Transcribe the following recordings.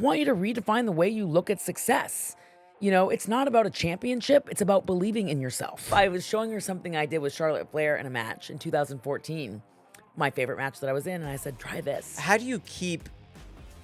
want you to redefine the way you look at success. You know, it's not about a championship, it's about believing in yourself. I was showing her something I did with Charlotte Flair in a match in 2014, my favorite match that I was in, and I said, try this. How do you keep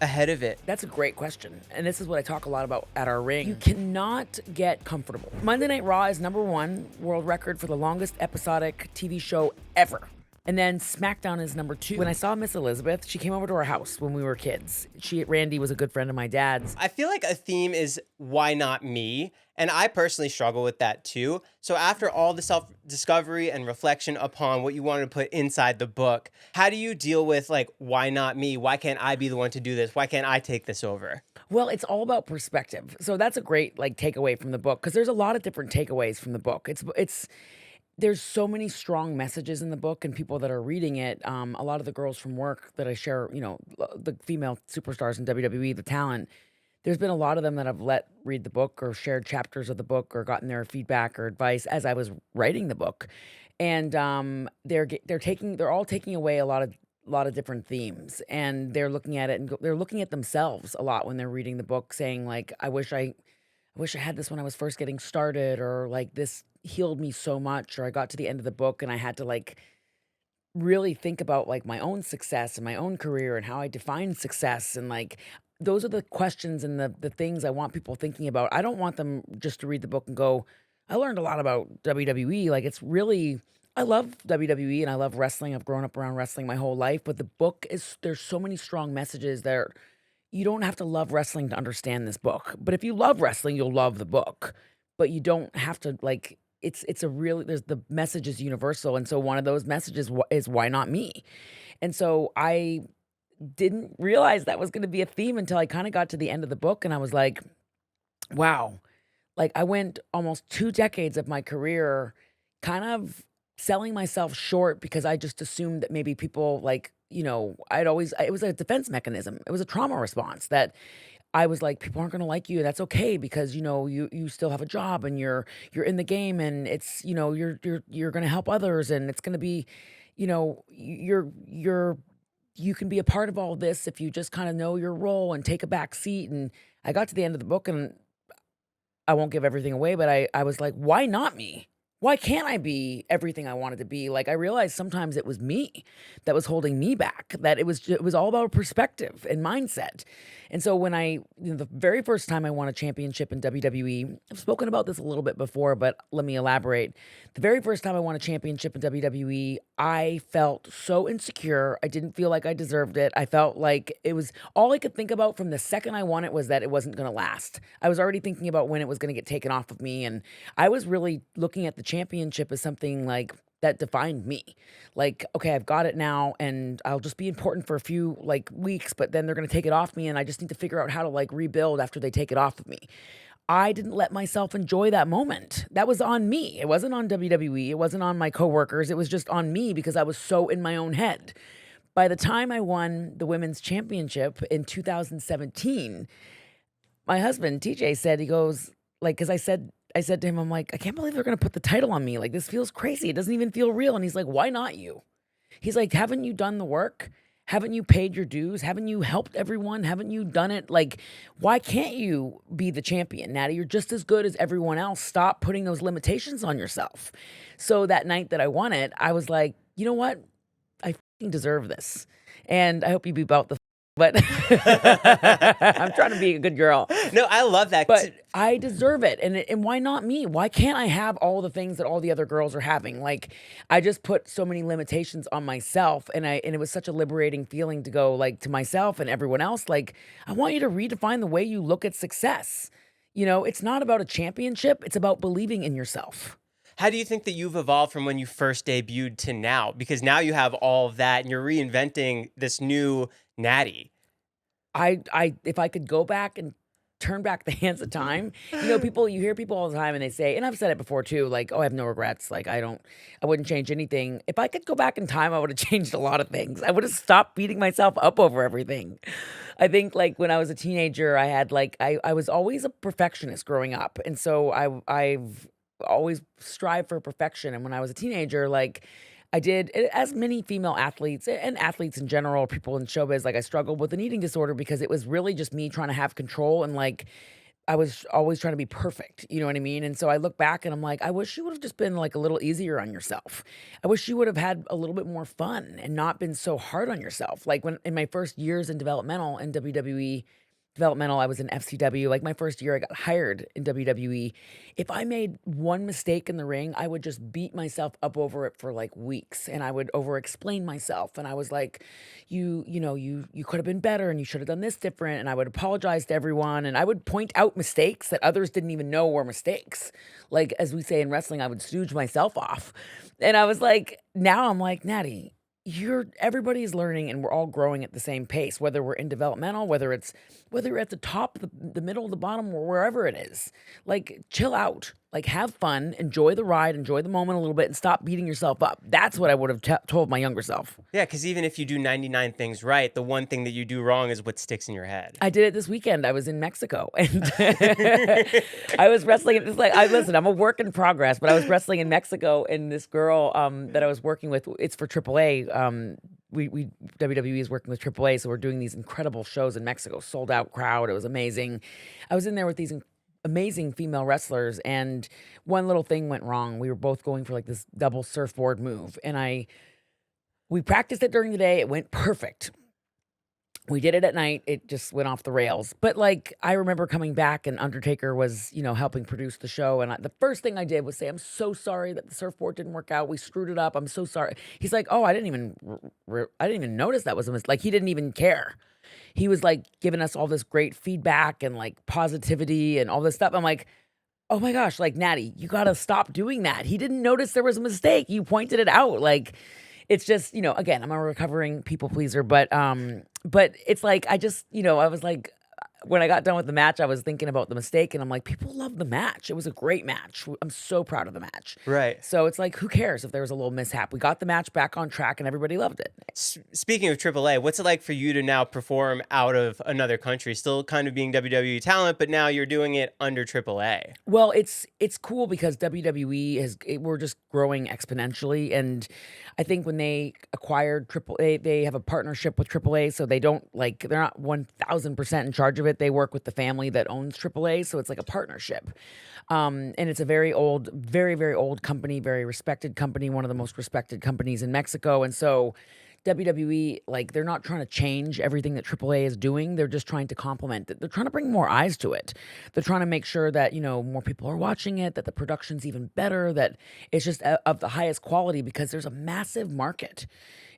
ahead of it? That's a great question. And this is what I talk a lot about at our ring. You cannot get comfortable. Monday Night Raw is #1 world record for the longest episodic TV show ever. And then SmackDown is #2. When I saw Miss Elizabeth, she came over to our house when we were kids. Randy was a good friend of my dad's. I feel like a theme is why not me? And I personally struggle with that too. So after all the self-discovery and reflection upon what you wanted to put inside the book, how do you deal with like, why not me? Why can't I be the one to do this? Why can't I take this over? Well, it's all about perspective. So that's a great like takeaway from the book, because there's a lot of different takeaways from the book. There's so many strong messages in the book, and people that are reading it, a lot of the girls from work that I share, you know, the female superstars in WWE, the talent, there's been a lot of them that have read the book or shared chapters of the book or gotten their feedback or advice as I was writing the book. And they're all taking away a lot of different themes, and they're looking at it and they're looking at themselves a lot when they're reading the book, saying like, I wish I had this when I was first getting started, or like this healed me so much, or I got to the end of the book and I had to like really think about like my own success and my own career and how I define success. And like, those are the questions and the things I want people thinking about. I don't want them just to read the book and go, I learned a lot about WWE. Like, it's really, I love WWE and I love wrestling. I've grown up around wrestling my whole life, but the book there's so many strong messages there. You don't have to love wrestling to understand this book. But if you love wrestling, you'll love the book. But you don't have to like, the message is universal. And so one of those messages is why not me? And so I didn't realize that was going to be a theme until I kind of got to the end of the book, and I was like, wow, like I went almost 2 decades of my career kind of selling myself short because I just assumed that maybe people like, you know, it was a defense mechanism. It was a trauma response that I was like, people aren't going to like you. That's okay, because, you know, you still have a job and you're in the game, and it's, you know, you're going to help others, and it's going to be, you know, you can be a part of all this if you just kind of know your role and take a back seat. And I got to the end of the book, and I won't give everything away, but I was like, why not me? Why can't I be everything I wanted to be? Like, I realized sometimes it was me that was holding me back, that it was all about perspective and mindset. And so when the very first time I won a championship in WWE, I've spoken about this a little bit before, but let me elaborate. The very first time I won a championship in WWE, I felt so insecure. I didn't feel like I deserved it. I felt like it was all I could think about from the second I won it was that it wasn't going to last. I was already thinking about when it was going to get taken off of me. And I was really looking at the championship as something like that defined me. Like, okay, I've got it now, and I'll just be important for a few like weeks, but then they're going to take it off me, and I just need to figure out how to like rebuild after they take it off of me. I didn't let myself enjoy that moment. That was on me. It wasn't on WWE. It wasn't on my coworkers. It was just on me because I was so in my own head. By the time I won the women's championship in 2017, my husband, TJ, said, he goes, like, because I said to him, I'm like, I can't believe they're going to put the title on me. Like, this feels crazy. It doesn't even feel real. And he's like, why not you? He's like, haven't you done the work? Haven't you paid your dues? Haven't you helped everyone? Haven't you done it? Like, why can't you be the champion, Nattie? You're just as good as everyone else. Stop putting those limitations on yourself. So that night that I won it, I was like, you know what? I fucking deserve this. And I hope you beep out the but I'm trying to be a good girl. No, I love that. But I deserve it. And why not me? Why can't I have all the things that all the other girls are having? Like, I just put so many limitations on myself, and it was such a liberating feeling to go like to myself and everyone else, like, I want you to redefine the way you look at success. You know, it's not about a championship, it's about believing in yourself. How do you think that you've evolved from when you first debuted to now? Because now you have all of that and you're reinventing this new Nattie. If I could go back and turn back the hands of time, you know, you hear people all the time and they say, and I've said it before too, like, oh, I have no regrets. Like, I wouldn't change anything. If I could go back in time, I would have changed a lot of things. I would have stopped beating myself up over everything. I think like when I was a teenager, I had like, I was always a perfectionist growing up. And so I've always strived for perfection. And when I was a teenager, like, I did, as many female athletes and athletes in general, people in showbiz, like I struggled with an eating disorder because it was really just me trying to have control and like I was always trying to be perfect, you know what I mean? And so I look back and I'm like, I wish you would have just been like a little easier on yourself. I wish you would have had a little bit more fun and not been so hard on yourself. Like when in my first years in developmental in WWE developmental, I was in FCW. Like my first year I got hired in WWE. If I made one mistake in the ring, I would just beat myself up over it for like weeks and I would over explain myself and I was like, you could have been better and you should have done this different and I would apologize to everyone and I would point out mistakes that others didn't even know were mistakes. Like as we say in wrestling, I would stooge myself off. And I was like, now I'm like, Nattie, everybody's learning and we're all growing at the same pace, whether we're in developmental, whether you're at the top, the middle, the bottom, or wherever it is. Like, chill out. Like, have fun, enjoy the ride, enjoy the moment a little bit, and stop beating yourself up. That's what I would have told my younger self. Yeah, because even if you do 99 things right, the one thing that you do wrong is what sticks in your head. I did it this weekend. I was in Mexico, and I was wrestling. It's like, listen, I'm a work in progress, but I was wrestling in Mexico, and this girl that I was working with, it's for AAA. WWE is working with AAA, so we're doing these incredible shows in Mexico. Sold out crowd. It was amazing. I was in there with these amazing female wrestlers, and one little thing went wrong. We were both going for like this double surfboard move, and we practiced it during the day. It went perfect. We did it at night. It just went off the rails. But like, I remember coming back and Undertaker was, helping produce the show. And the first thing I did was say, I'm so sorry that the surfboard didn't work out. We screwed it up. I'm so sorry. He's like, oh, I didn't even notice that was a mistake. Like, he didn't even care. He was like giving us all this great feedback and like positivity and all this stuff. I'm like, oh my gosh, like, Nattie, you got to stop doing that. He didn't notice there was a mistake. You pointed it out. Like, it's just, again, I'm a recovering people pleaser, but it's like, I just, I was like, when I got done with the match, I was thinking about the mistake and I'm like, people love the match. It was a great match. I'm so proud of the match. Right. So it's like, who cares if there was a little mishap? We got the match back on track and everybody loved it. Speaking of AAA, what's it like for you to now perform out of another country? Still kind of being WWE talent, but now you're doing it under AAA. Well, it's cool because WWE we're just growing exponentially. And I think when they acquired AAA, they have a partnership with AAA. So they're not 1000% in charge of it. They work with the family that owns AAA, so it's like a partnership. And it's a very old, very, very old company, very respected company, one of the most respected companies in Mexico. And so WWE, like, they're not trying to change everything that AAA is doing. They're just trying to complement it. They're trying to bring more eyes to it. They're trying to make sure that, more people are watching it, that the production's even better, that it's just of the highest quality because there's a massive market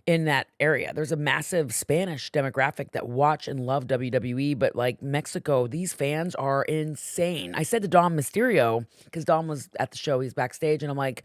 in that area. There's a massive Spanish demographic that watch and love WWE, but like Mexico, these fans are insane. I said to Dom Mysterio, because Dom was at the show, he's backstage, and I'm like,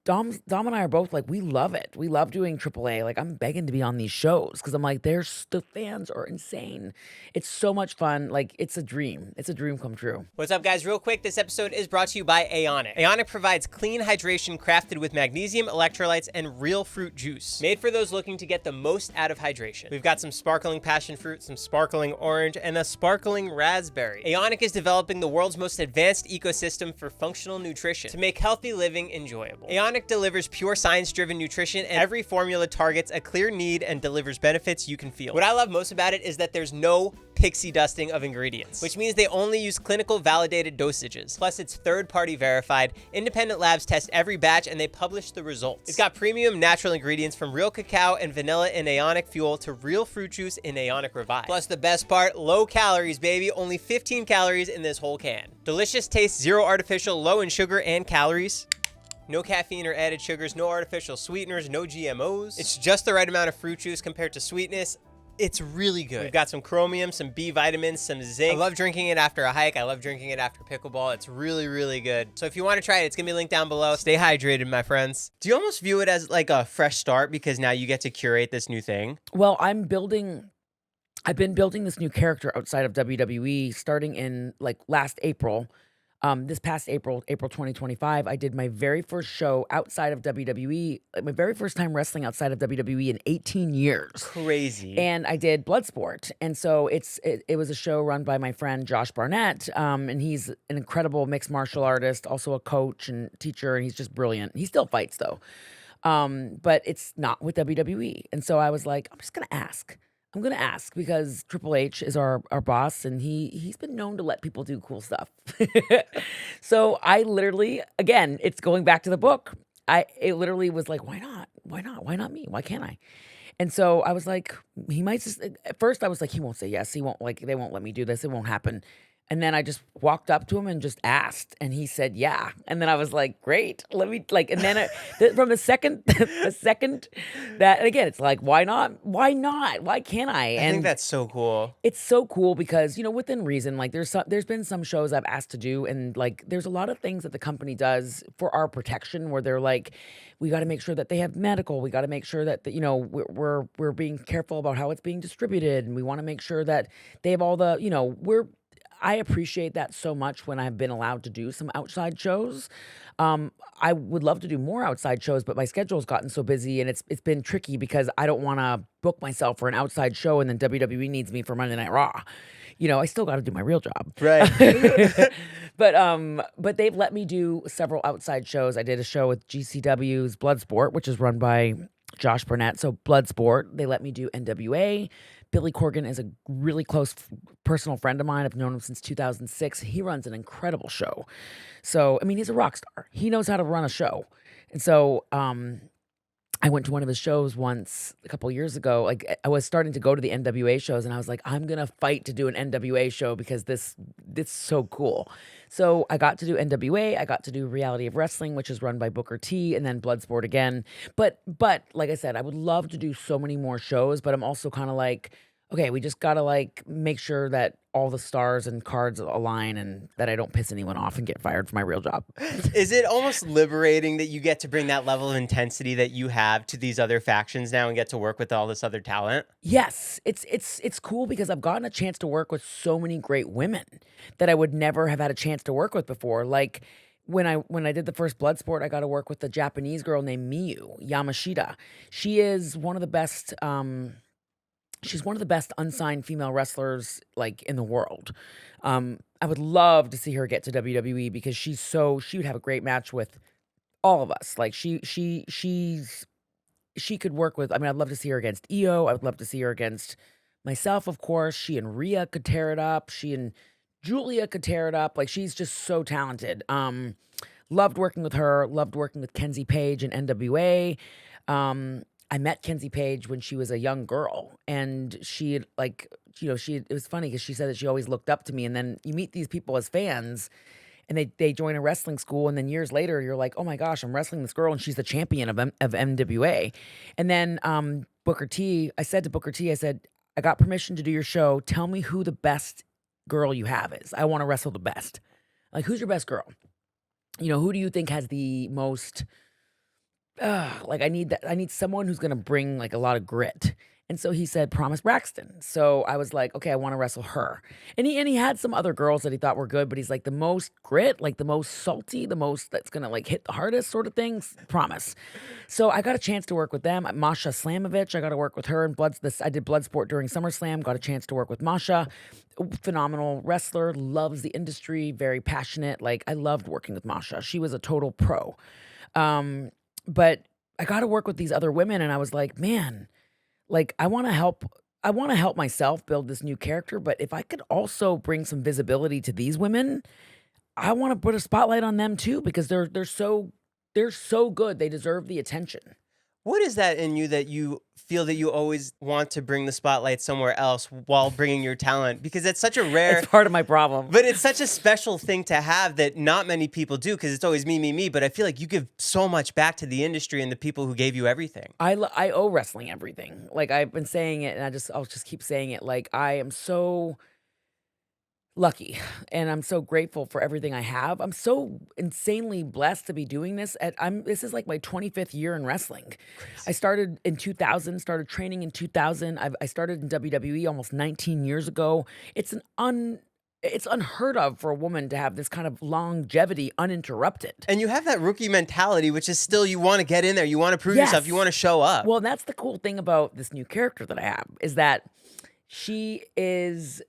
Dom and I are both like, we love it. We love doing AAA. Like, I'm begging to be on these shows because I'm like, the fans are insane. It's so much fun. Like, it's a dream. It's a dream come true. What's up, guys? Real quick, this episode is brought to you by Aonic. Aonic provides clean hydration crafted with magnesium, electrolytes, and real fruit juice. Made for those looking to get the most out of hydration. We've got some sparkling passion fruit, some sparkling orange, and a sparkling raspberry. Aonic is developing the world's most advanced ecosystem for functional nutrition to make healthy living enjoyable. Aonic delivers pure science-driven nutrition, and every formula targets a clear need and delivers benefits you can feel. What I love most about it is that there's no pixie dusting of ingredients, which means they only use clinical validated dosages. Plus, it's third-party verified. Independent labs test every batch and they publish the results. It's got premium natural ingredients from real cacao and vanilla in Aonic Fuel to real fruit juice in Aonic Revive. Plus, the best part, low calories, baby. Only 15 calories in this whole can. Delicious taste, zero artificial, low in sugar and calories. No caffeine or added sugars, no artificial sweeteners, no GMOs. It's just the right amount of fruit juice compared to sweetness. It's really good. We've got some chromium, some B vitamins, some zinc. I love drinking it after a hike. I love drinking it after pickleball. It's really, really good. So if you want to try it, it's going to be linked down below. Stay hydrated, my friends. Do you almost view it as like a fresh start because now you get to curate this new thing? Well, I've been building this new character outside of WWE starting in like last April. This past April 2025, I did my very first show outside of WWE, like my very first time wrestling outside of WWE in 18 years. Crazy. And I did Bloodsport. And so it was a show run by my friend Josh Barnett. And he's an incredible mixed martial artist, also a coach and teacher, and he's just brilliant. He still fights though. But it's not with WWE. And so I was like, I'm just gonna ask. I'm gonna ask because Triple H is our boss, and he's been known to let people do cool stuff. So I literally, again, it's going back to the book. It literally was like, why not? Why not? Why not me? Why can't I? And so I was like, he might just, at first I was like, he won't say yes. He won't, like, they won't let me do this. It won't happen. And then I just walked up to him and just asked, and he said, yeah. And then I was like, great, let me, like, and then from the second, the second that, and again, it's like, why not? Why not? Why can't I? I think And that's so cool. it's so cool because, within reason, like there's been some shows I've asked to do, and like there's a lot of things that the company does for our protection where they're like, we got to make sure that they have medical, we got to make sure that we're being careful about how it's being distributed, and we want to make sure that they have all the, I appreciate that so much when I've been allowed to do some outside shows. I would love to do more outside shows, but my schedule's gotten so busy, and it's been tricky because I don't want to book myself for an outside show and then WWE needs me for Monday Night Raw. I still got to do my real job. Right. But they've let me do several outside shows. I did a show with GCW's Bloodsport, which is run by Josh Burnett. So Bloodsport, they let me do NWA. Billy Corgan is a really close personal friend of mine. I've known him since 2006. He runs an incredible show. So, I mean, he's a rock star. He knows how to run a show. And so, I went to one of his shows once a couple years ago. Like, I was starting to go to the NWA shows, and I was like, I'm gonna fight to do an NWA show because this so cool. So I got to do NWA. I got to do Reality of Wrestling, which is run by Booker T, and then Bloodsport again. But like I said, I would love to do so many more shows. But I'm also kind of like, okay, we just gotta like make sure that all the stars and cards align, and that I don't piss anyone off and get fired from my real job. Is it almost liberating that you get to bring that level of intensity that you have to these other factions now and get to work with all this other talent? Yes, it's cool because I've gotten a chance to work with so many great women that I would never have had a chance to work with before. Like when I did the first Bloodsport, I got to work with a Japanese girl named Miyu Yamashita. She is one of the best. She's one of the best unsigned female wrestlers like in the world. I would love to see her get to WWE because she would have a great match with all of us. Like she could work with. I mean, I'd love to see her against Io. I would love to see her against myself, of course. She and Rhea could tear it up. She and Julia could tear it up. Like, she's just so talented. Loved working with her. Loved working with Kenzie Page and NWA. I met Kenzie Page when she was a young girl, and she had, like, it was funny because she said that she always looked up to me. And then you meet these people as fans, and they join a wrestling school, and then years later you're like, oh my gosh, I'm wrestling this girl, and she's the champion of NWA. And then Booker T, I said to Booker T, I said, I got permission to do your show. Tell me who the best girl you have is. I want to wrestle the best. Like, who's your best girl? Who do you think has the most? Like, I need someone who's gonna bring like a lot of grit. And so he said, Promise Braxton. So I was like, okay, I want to wrestle her. And he had some other girls that he thought were good, but he's like, the most grit, like the most salty, the most that's gonna like hit the hardest sort of things. Promise. So I got a chance to work with them. Masha Slamovich, I got to work with her in I did Bloodsport during SummerSlam. Got a chance to work with Masha. Phenomenal wrestler, loves the industry, very passionate. Like, I loved working with Masha. She was a total pro. But I got to work with these other women, and I was like, man, like, I want to help myself build this new character, but if I could also bring some visibility to these women, I want to put a spotlight on them too because they're so good. They deserve the attention. What is that in you that you feel that you always want to bring the spotlight somewhere else while bringing your talent? Because it's such a rare... It's part of my problem. But it's such a special thing to have that not many people do because it's always me, me, me. But I feel like you give so much back to the industry and the people who gave you everything. I owe wrestling everything. Like, I've been saying it, and I'll just keep saying it. Like, I am so lucky, and I'm so grateful for everything I have. I'm so insanely blessed to be doing this. This is like my 25th year in wrestling. Crazy. I started in 2000, started training in 2000. I started in WWE almost 19 years ago. It's unheard of for a woman to have this kind of longevity uninterrupted. And you have that rookie mentality, which is still, you want to get in there, you want to prove yourself, you want to show up. Well, that's the cool thing about this new character that I have, is that she is,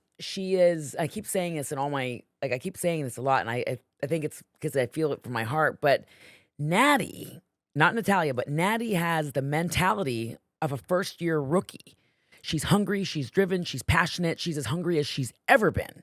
I keep saying this in all my, like, I keep saying this a lot, and I think it's because I feel it from my heart, but Nattie not Natalya, but Nattie has the mentality of a first-year rookie. She's hungry, she's driven, she's passionate, she's as hungry as she's ever been.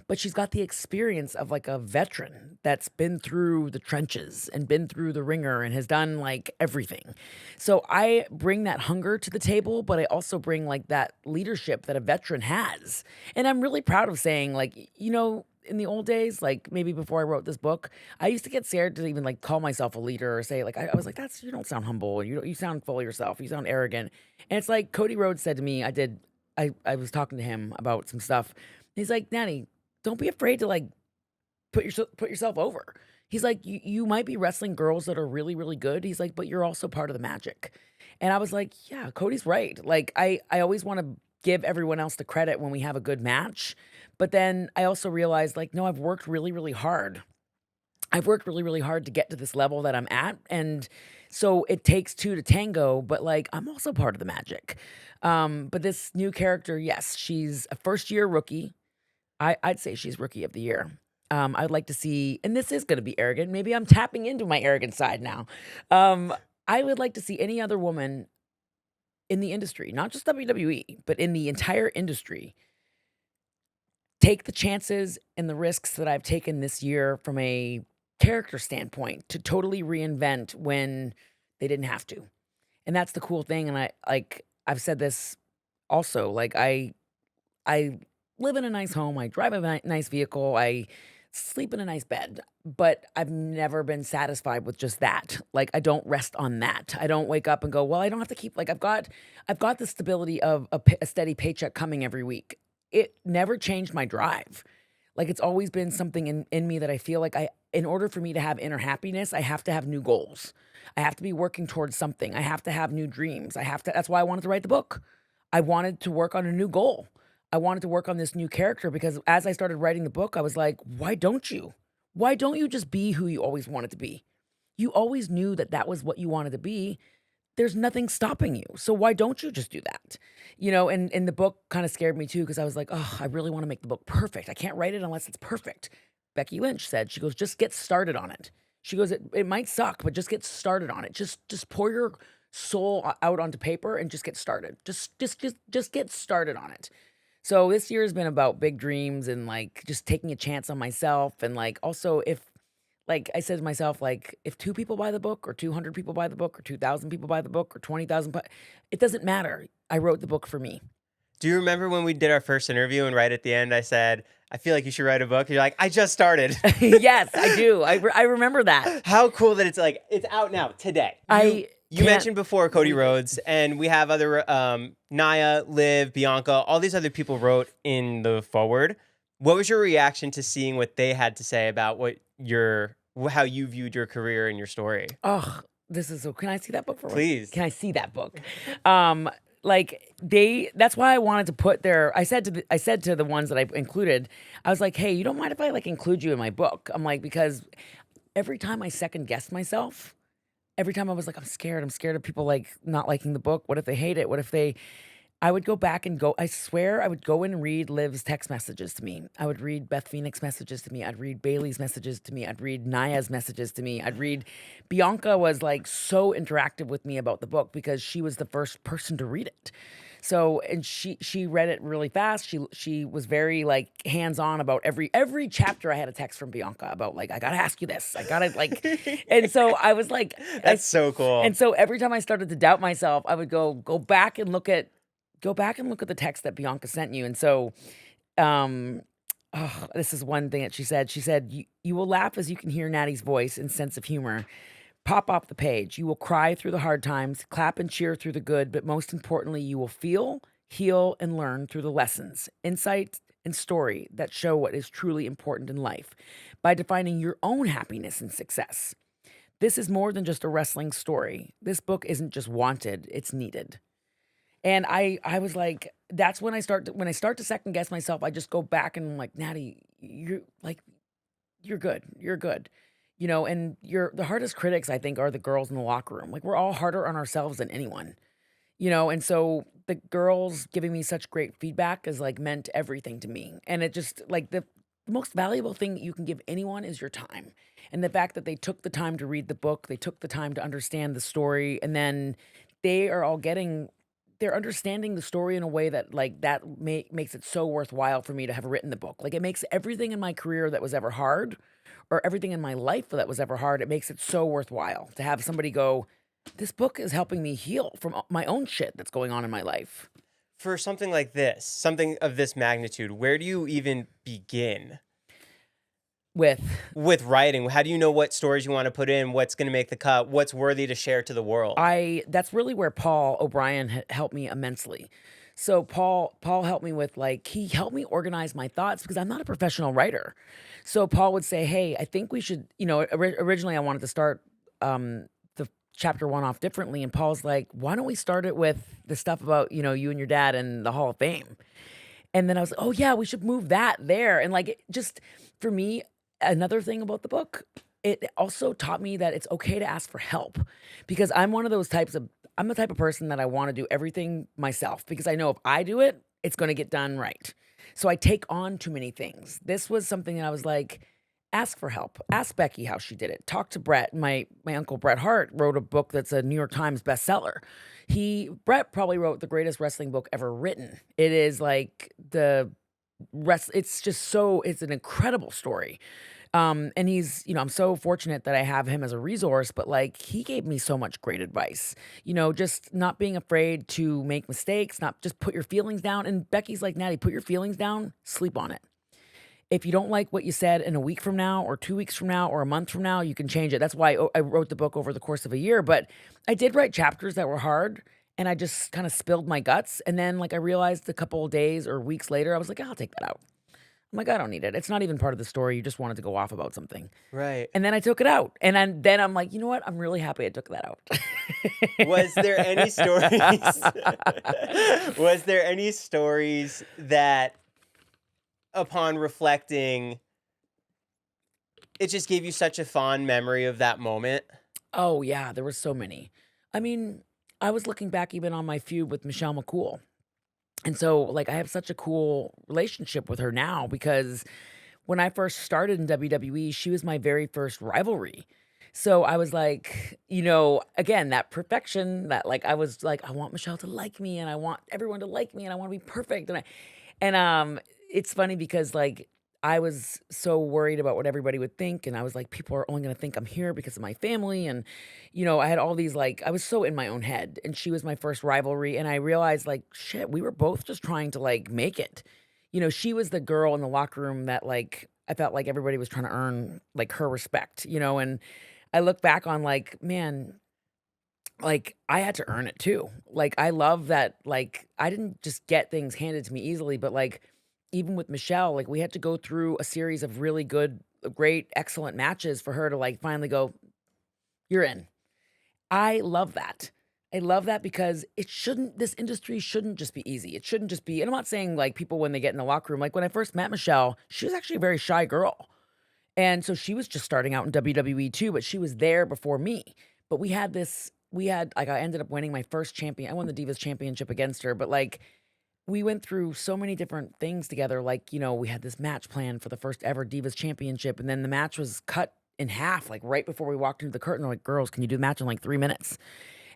But she's got the experience of like a veteran that's been through the trenches and been through the ringer and has done like everything. So I bring that hunger to the table, but I also bring like that leadership that a veteran has. And I'm really proud of saying, like, in the old days, like maybe before I wrote this book, I used to get scared to even like call myself a leader or say, like, I was like, you don't sound humble. You sound full of yourself. You sound arrogant. And it's like Cody Rhodes said to me, I was talking to him about some stuff. He's like, Nattie, don't be afraid to like put yourself over. He's like, you might be wrestling girls that are really, really good. He's like, but you're also part of the magic. And I was like, yeah, Cody's right. Like I always want to give everyone else the credit when we have a good match. But then I also realized like, no, I've worked really, really hard. I've worked really, really hard to get to this level that I'm at. And so it takes two to tango, but like I'm also part of the magic. But this new character, yes, she's a first year rookie. I'd say she's rookie of the year. I'd like to see, and this is going to be arrogant. Maybe I'm tapping into my arrogant side now. Um, I would like to see any other woman in the industry, not just WWE, but in the entire industry, take the chances and the risks that I've taken this year from a character standpoint to totally reinvent when they didn't have to. And that's the cool thing. And I've said this also, like I live in a nice home, I drive a nice vehicle, I sleep in a nice bed, but I've never been satisfied with just that. Like I don't rest on that. I don't wake up and go, well, I don't have to keep like I've got the stability of a steady paycheck coming every week. It never changed my drive. Like it's always been something in me that I feel like in order for me to have inner happiness, I have to have new goals. I have to be working towards something. I have to have new dreams. That's why I wanted to write the book. I wanted to work on a new goal. I wanted to work on this new character because as I started writing the book, I was like, why don't you? Why don't you just be who you always wanted to be? You always knew that that was what you wanted to be. There's nothing stopping you. So why don't you just do that? And the book kind of scared me too because I was like, oh, I really want to make the book perfect. I can't write it unless it's perfect. Becky Lynch said, she goes, just get started on it. She goes, it might suck, but just get started on it. Just pour your soul out onto paper and just get started. Just get started on it. So this year has been about big dreams and like just taking a chance on myself. And like also if like I said to myself, like if 2 people buy the book or 200 people buy the book or 2,000 people buy the book or 20,000, it doesn't matter. I wrote the book for me. Do you remember when we did our first interview and right at the end I said, I feel like you should write a book? You're like, I just started. Yes, I do. I remember that. How cool that it's like, it's out now, today. You mentioned before Cody Rhodes, and we have other Nia, Liv, Bianca, all these other people wrote in the forward. What was your reaction to seeing what they had to say about how you viewed your career and your story? Oh, this is so. Can I see that book for Please. Can I see that book? That's why I wanted to put I said to the ones that I included, I was like, hey, you don't mind if I like include you in my book? I'm like, because every time I second guessed myself, every time I was like, I'm scared of people like not liking the book. What if they hate it? I would go back and I swear I would go and read Liv's text messages to me. I would read Beth Phoenix messages to me. I'd read Bailey's messages to me. I'd read Nia's messages to me. Bianca was like so interactive with me about the book because she was the first person to read it. So, and she read it really fast. She was very like hands-on about every chapter. I had a text from Bianca about like, I gotta ask you this. I gotta like, and so I was like, that's so cool. And so every time I started to doubt myself, I would go back and look at the text that Bianca sent you. And so, this is one thing that she said. She said, you will laugh as you can hear Nattie's voice and sense of humor pop off the page. You will cry through the hard times, clap and cheer through the good, but most importantly, you will feel, heal, and learn through the lessons, insight, and story that show what is truly important in life by defining your own happiness and success. This is more than just a wrestling story. This book isn't just wanted, it's needed. And I was like, that's when I start to second guess myself, I just go back and I'm like, Nattie, you're good. You're good. And the hardest critics, I think, are the girls in the locker room. Like, we're all harder on ourselves than anyone, and so the girls giving me such great feedback has like meant everything to me. And it just like the most valuable thing you can give anyone is your time. And the fact that they took the time to read the book, they took the time to understand the story, and then they are all getting they're understanding the story in a way that like that makes it so worthwhile for me to have written the book. Like it makes everything in my career that was ever hard or everything in my life that was ever hard, it makes it so worthwhile to have somebody go, this book is helping me heal from my own shit that's going on in my life. For something like this, something of this magnitude, where do you even begin With with writing? How do you know what stories you want to put in, what's going to make the cut, what's worthy to share to the world? that's really where Paul O'Brien helped me immensely. So Paul helped me with like he helped me organize my thoughts because I'm not a professional writer. So Paul would say, "Hey, I think we should." Originally I wanted to start the chapter one off differently, and Paul's like, "Why don't we start it with the stuff about you and your dad and the Hall of Fame?" And then I was like, "Oh yeah, we should move that there." And like it just for me, another thing about the book, it also taught me that it's okay to ask for help because I'm the type of person that I want to do everything myself because I know if I do it, it's going to get done right. So I take on too many things. This was something that I was like, ask for help. Ask Becky how she did it. Talk to Bret. My uncle Bret Hart wrote a book that's a New York Times bestseller. Bret probably wrote the greatest wrestling book ever written. It is like it's an incredible story. And I'm so fortunate that I have him as a resource, but like he gave me so much great advice, just not being afraid to make mistakes, not just put your feelings down. And Becky's like, Nattie, put your feelings down, sleep on it. If you don't like what you said in a week from now or 2 weeks from now or a month from now, you can change it. That's why I wrote the book over the course of a year, but I did write chapters that were hard and I just kind of spilled my guts. And then like I realized a couple of days or weeks later, I was like, I'll take that out. I'm like, I don't need it. It's not even part of the story. You just wanted to go off about something. Right. And then I took it out. And then I'm like, you know what? I'm really happy I took that out. Was there any stories? Was there any stories that, upon reflecting, it just gave you such a fond memory of that moment? Oh, yeah. There were so many. I mean, I was looking back even on my feud with Michelle McCool. And so, like, I have such a cool relationship with her now because when I first started in WWE, she was my very first rivalry. So I was like, again, that perfection that like I was like, I want Michelle to like me and I want everyone to like me and I want to be perfect. And it's funny because like I was so worried about what everybody would think. And I was like, people are only gonna think I'm here because of my family. And, I had all these like I was so in my own head. And she was my first rivalry. And I realized like, shit, we were both just trying to like make it. She was the girl in the locker room that like I felt like everybody was trying to earn like her respect, and I look back on like, man, like I had to earn it too. Like I love that like I didn't just get things handed to me easily, but like even with Michelle, like we had to go through a series of really good, great, excellent matches for her to like finally go, you're in. I love that. I love that because this industry shouldn't just be easy. It shouldn't just be, and I'm not saying like people when they get in the locker room, like when I first met Michelle, she was actually a very shy girl. And so she was just starting out in WWE too, but she was there before me. But like, I ended up winning my first champion. I won the Divas Championship against her, but like, we went through so many different things together. Like, we had this match planned for the first ever Divas Championship, and then the match was cut in half, like right before we walked into the curtain. They're like, girls, can you do the match in like 3 minutes?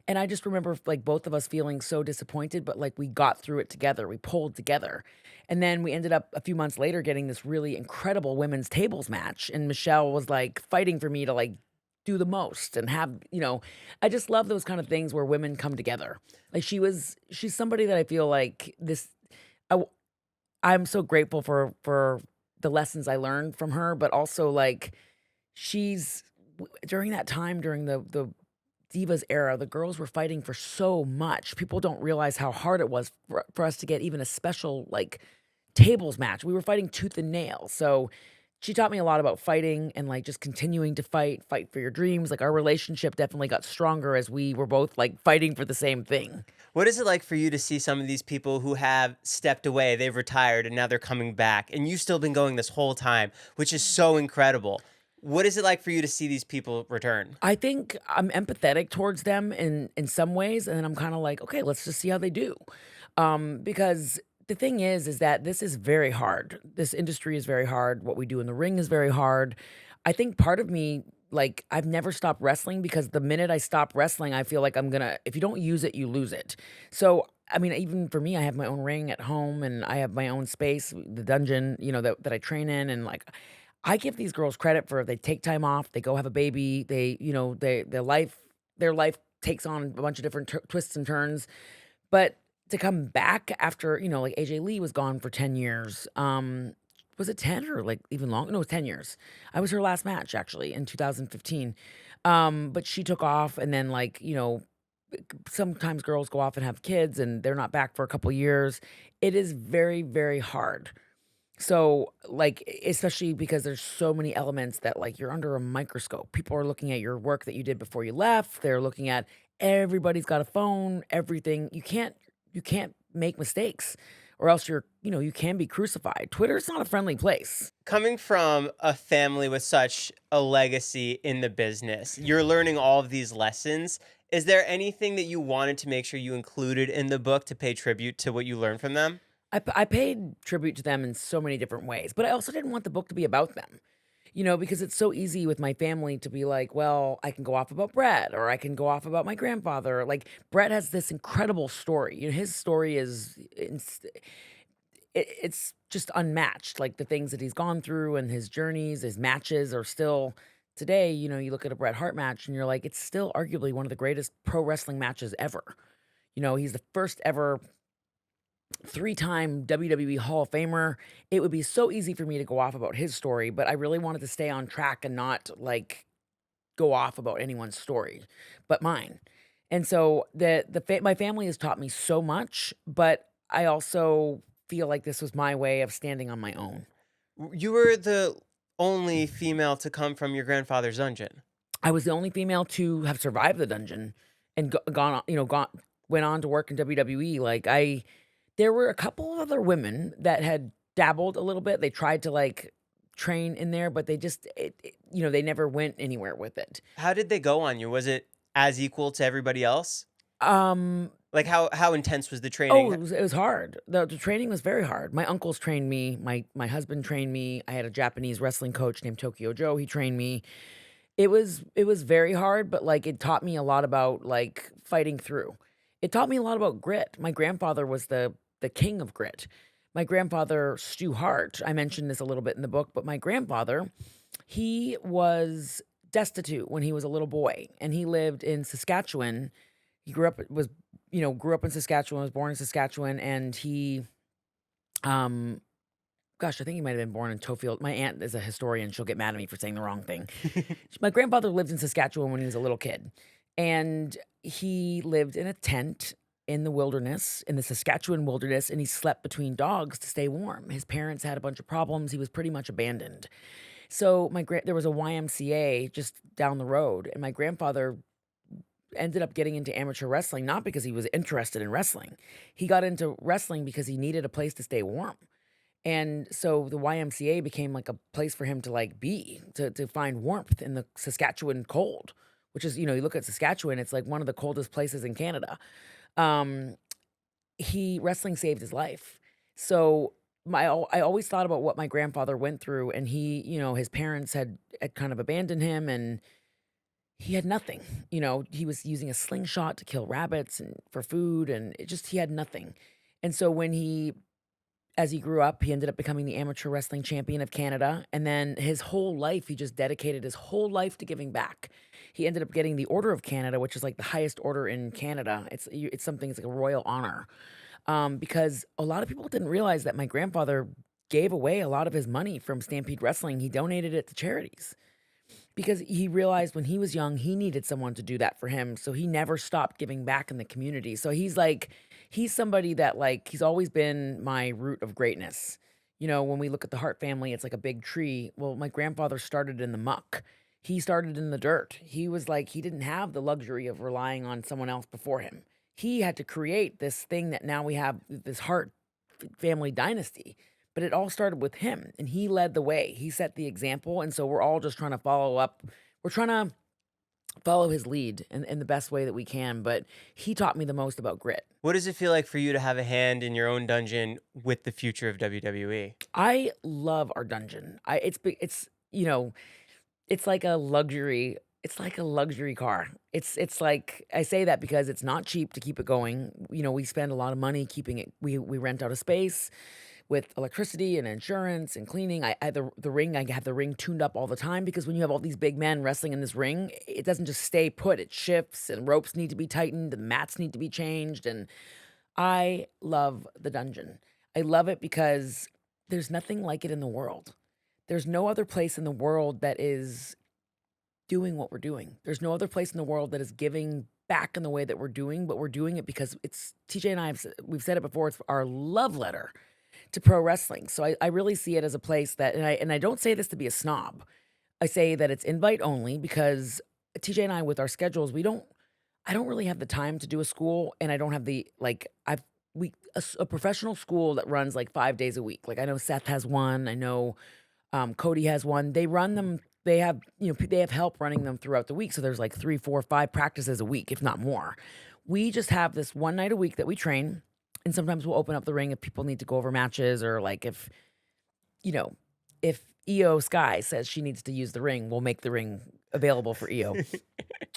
And I just remember like both of us feeling so disappointed, but like we got through it together. We pulled together. And then we ended up a few months later getting this really incredible women's tables match. And Michelle was like fighting for me to like do the most and have, I just love those kind of things where women come together. Like she's somebody that I feel like I, I'm so grateful for the lessons I learned from her, but also like during that time, during the Divas era, the girls were fighting for so much. People don't realize how hard it was for us to get even a special like tables match. We were fighting tooth and nail. So she taught me a lot about fighting and like just continuing to fight for your dreams. Like our relationship definitely got stronger as we were both like fighting for the same thing. What is it like for you to see some of these people who have stepped away, they've retired, and now they're coming back, and you've still been going this whole time, which is so incredible? What is it like for you to see these people return? I think I'm empathetic towards them in some ways, and then I'm kind of like, okay, let's just see how they do. Because the thing is that this is very hard. This industry is very hard. What we do in the ring is very hard. I think part of me, like, I've never stopped wrestling because the minute I stop wrestling, I feel like I'm gonna, if you don't use it, you lose it. So, I mean, even for me, I have my own ring at home and I have my own space, the dungeon, that I train in. And like, I give these girls credit for they take time off, they go have a baby, their life takes on a bunch of different twists and turns. But to come back after, like AJ Lee was gone for 10 years. Was it 10 or like even longer? No, it was 10 years. I was her last match actually in 2015. But she took off and then like, sometimes girls go off and have kids and they're not back for a couple years. It is very, very hard. So, like, especially because there's so many elements that, like, you're under a microscope. People are looking at your work that you did before you left. They're looking at everybody's got a phone, everything. You can't make mistakes or else you can be crucified. Twitter's not a friendly place. Coming from a family with such a legacy in the business, you're learning all of these lessons. Is there anything that you wanted to make sure you included in the book to pay tribute to what you learned from them? I paid tribute to them in so many different ways, but I also didn't want the book to be about them. Because it's so easy with my family to be like, well, I can go off about Bret or I can go off about my grandfather. Like Bret has this incredible story. His story is it's just unmatched. Like the things that he's gone through and his journeys, his matches are still today, you look at a Bret Hart match and you're like, it's still arguably one of the greatest pro wrestling matches ever. He's the first ever three-time WWE Hall of Famer. It would be so easy for me to go off about his story, but I really wanted to stay on track and not like go off about anyone's story but mine. And so my family has taught me so much, but I also feel like this was my way of standing on my own. You were the only female to come from your grandfather's dungeon. I was the only female to have survived the dungeon and gone on, went on to work in WWE. There were a couple of other women that had dabbled a little bit. They tried to like train in there, but they just, they never went anywhere with it. How did they go on you? Was it as equal to everybody else? Um, Like how intense was the oh, training? it was hard. The training was very hard. My uncles trained me. My husband trained me. I had a Japanese wrestling coach named Tokyo Joe. He trained me. It was very hard, but like it taught me a lot about like fighting through. It taught me a lot about grit. My grandfather was the king of grit. My grandfather, Stu Hart, I mentioned this a little bit in the book, but my grandfather, he was destitute when he was a little boy and he lived in Saskatchewan. He grew up in Saskatchewan, was born in Saskatchewan, and he um gosh, I think he might have been born in Tofield. My aunt is a historian. She'll get mad at me for saying the wrong thing. My grandfather lived in Saskatchewan when he was a little kid, and he lived in a tent in the wilderness, in the Saskatchewan wilderness, and he slept between dogs to stay warm. His parents had a bunch of problems. He was pretty much abandoned. So there was a YMCA just down the road, and my grandfather ended up getting into amateur wrestling not because he was interested in wrestling. He got into wrestling because he needed a place to stay warm. And so the YMCA became like a place for him to like be, to find warmth in the Saskatchewan cold, which is, you look at Saskatchewan, it's like one of the coldest places in Canada. Um, he wrestling saved his life. So I always thought about what my grandfather went through, and his parents had kind of abandoned him, and he had nothing. He was using a slingshot to kill rabbits and for food, and he had nothing. And so as he grew up, he ended up becoming the amateur wrestling champion of Canada. And then his whole life, he just dedicated his whole life to giving back. He ended up getting the Order of Canada, which is like the highest order in Canada. It's something, it's like a royal honor. Because a lot of people didn't realize that my grandfather gave away a lot of his money from Stampede Wrestling. He donated it to charities because he realized when he was young, he needed someone to do that for him. So he never stopped giving back in the community. So he's somebody that like, he's always been my root of greatness. When we look at the Hart family, it's like a big tree. Well, my grandfather started in the muck. He started in the dirt. He was like, he didn't have the luxury of relying on someone else before him. He had to create this thing that now we have this Hart family dynasty. But it all started with him, and he led the way. He set the example, and so we're all just trying to follow up. We're trying to follow his lead in the best way that we can. But he taught me the most about grit. What does it feel like for you to have a hand in your own dungeon with the future of WWE? I love our dungeon. It's it's like a luxury. It's like a luxury car. It's like I say that because it's not cheap to keep it going. We spend a lot of money keeping it. We rent out a space with electricity and insurance and cleaning. The ring. I have the ring tuned up all the time because when you have all these big men wrestling in this ring, it doesn't just stay put. It shifts and ropes need to be tightened and mats need to be changed. And I love the dungeon. I love it because there's nothing like it in the world. There's no other place in the world that is doing what we're doing. There's no other place in the world that is giving back in the way that we're doing, but we're doing it because it's TJ and we've said it before, it's our love letter to pro wrestling. So I really see it as a place that, and I don't say this to be a snob. I say that it's invite only because TJ and I, with our schedules, I don't really have the time to do a school, and I don't have the like. A professional school that runs like 5 days a week. Like I know Seth has one. I know Cody has one. They run them. They have they have help running them throughout the week. So there's like 3, 4, 5 practices a week, if not more. We just have this one night a week that we train, and sometimes we'll open up the ring if people need to go over matches, or like you know if EO Sky says she needs to use the ring, we'll make the ring available for EO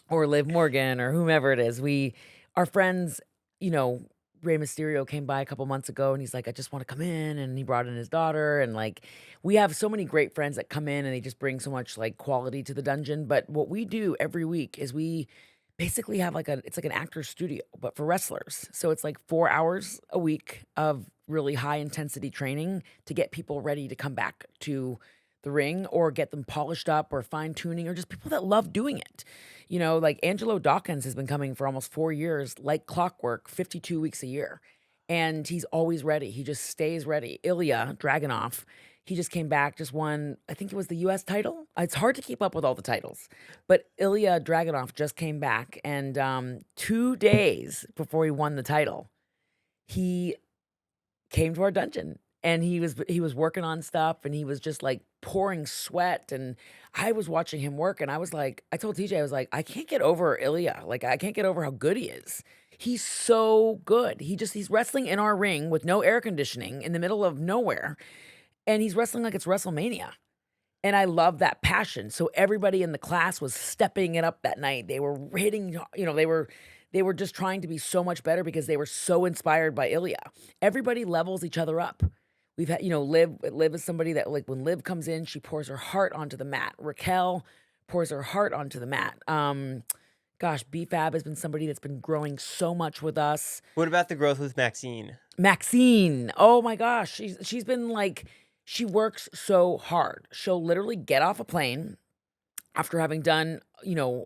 or Liv Morgan or whomever it is. Our friends, Rey Mysterio came by a couple months ago and he's like, I just want to come in. And he brought in his daughter. And like, we have so many great friends that come in and they just bring so much like quality to the dungeon. But what we do every week is we basically have it's like an actor's studio, but for wrestlers. So it's like 4 hours a week of really high intensity training to get people ready to come back to the ring or get them polished up or fine tuning or just people that love doing it. Like Angelo Dawkins has been coming for almost 4 years, like clockwork, 52 weeks a year. And he's always ready. He just stays ready. Ilya Dragunov, he just came back, just won, I think it was the US title. It's hard to keep up with all the titles, but Ilya Dragunov just came back. And 2 days before he won the title, he came to our dungeon and he was working on stuff and he was just like pouring sweat, and I was watching him work and I was like, I told TJ, I was like, I can't get over Ilya. Like I can't get over how good he is. He's so good. He's wrestling in our ring with no air conditioning in the middle of nowhere, and he's wrestling like it's WrestleMania. And I love that passion. So everybody in the class was stepping it up that night. They were hitting, they were just trying to be so much better because they were so inspired by Ilya. Everybody levels each other up. We've had, Liv is somebody that like when Liv comes in, she pours her heart onto the mat. Raquel pours her heart onto the mat. BFAB has been somebody that's been growing so much with us. What about the growth with Maxine? Maxine, oh my gosh, she's been like, she works so hard. She'll literally get off a plane after having done,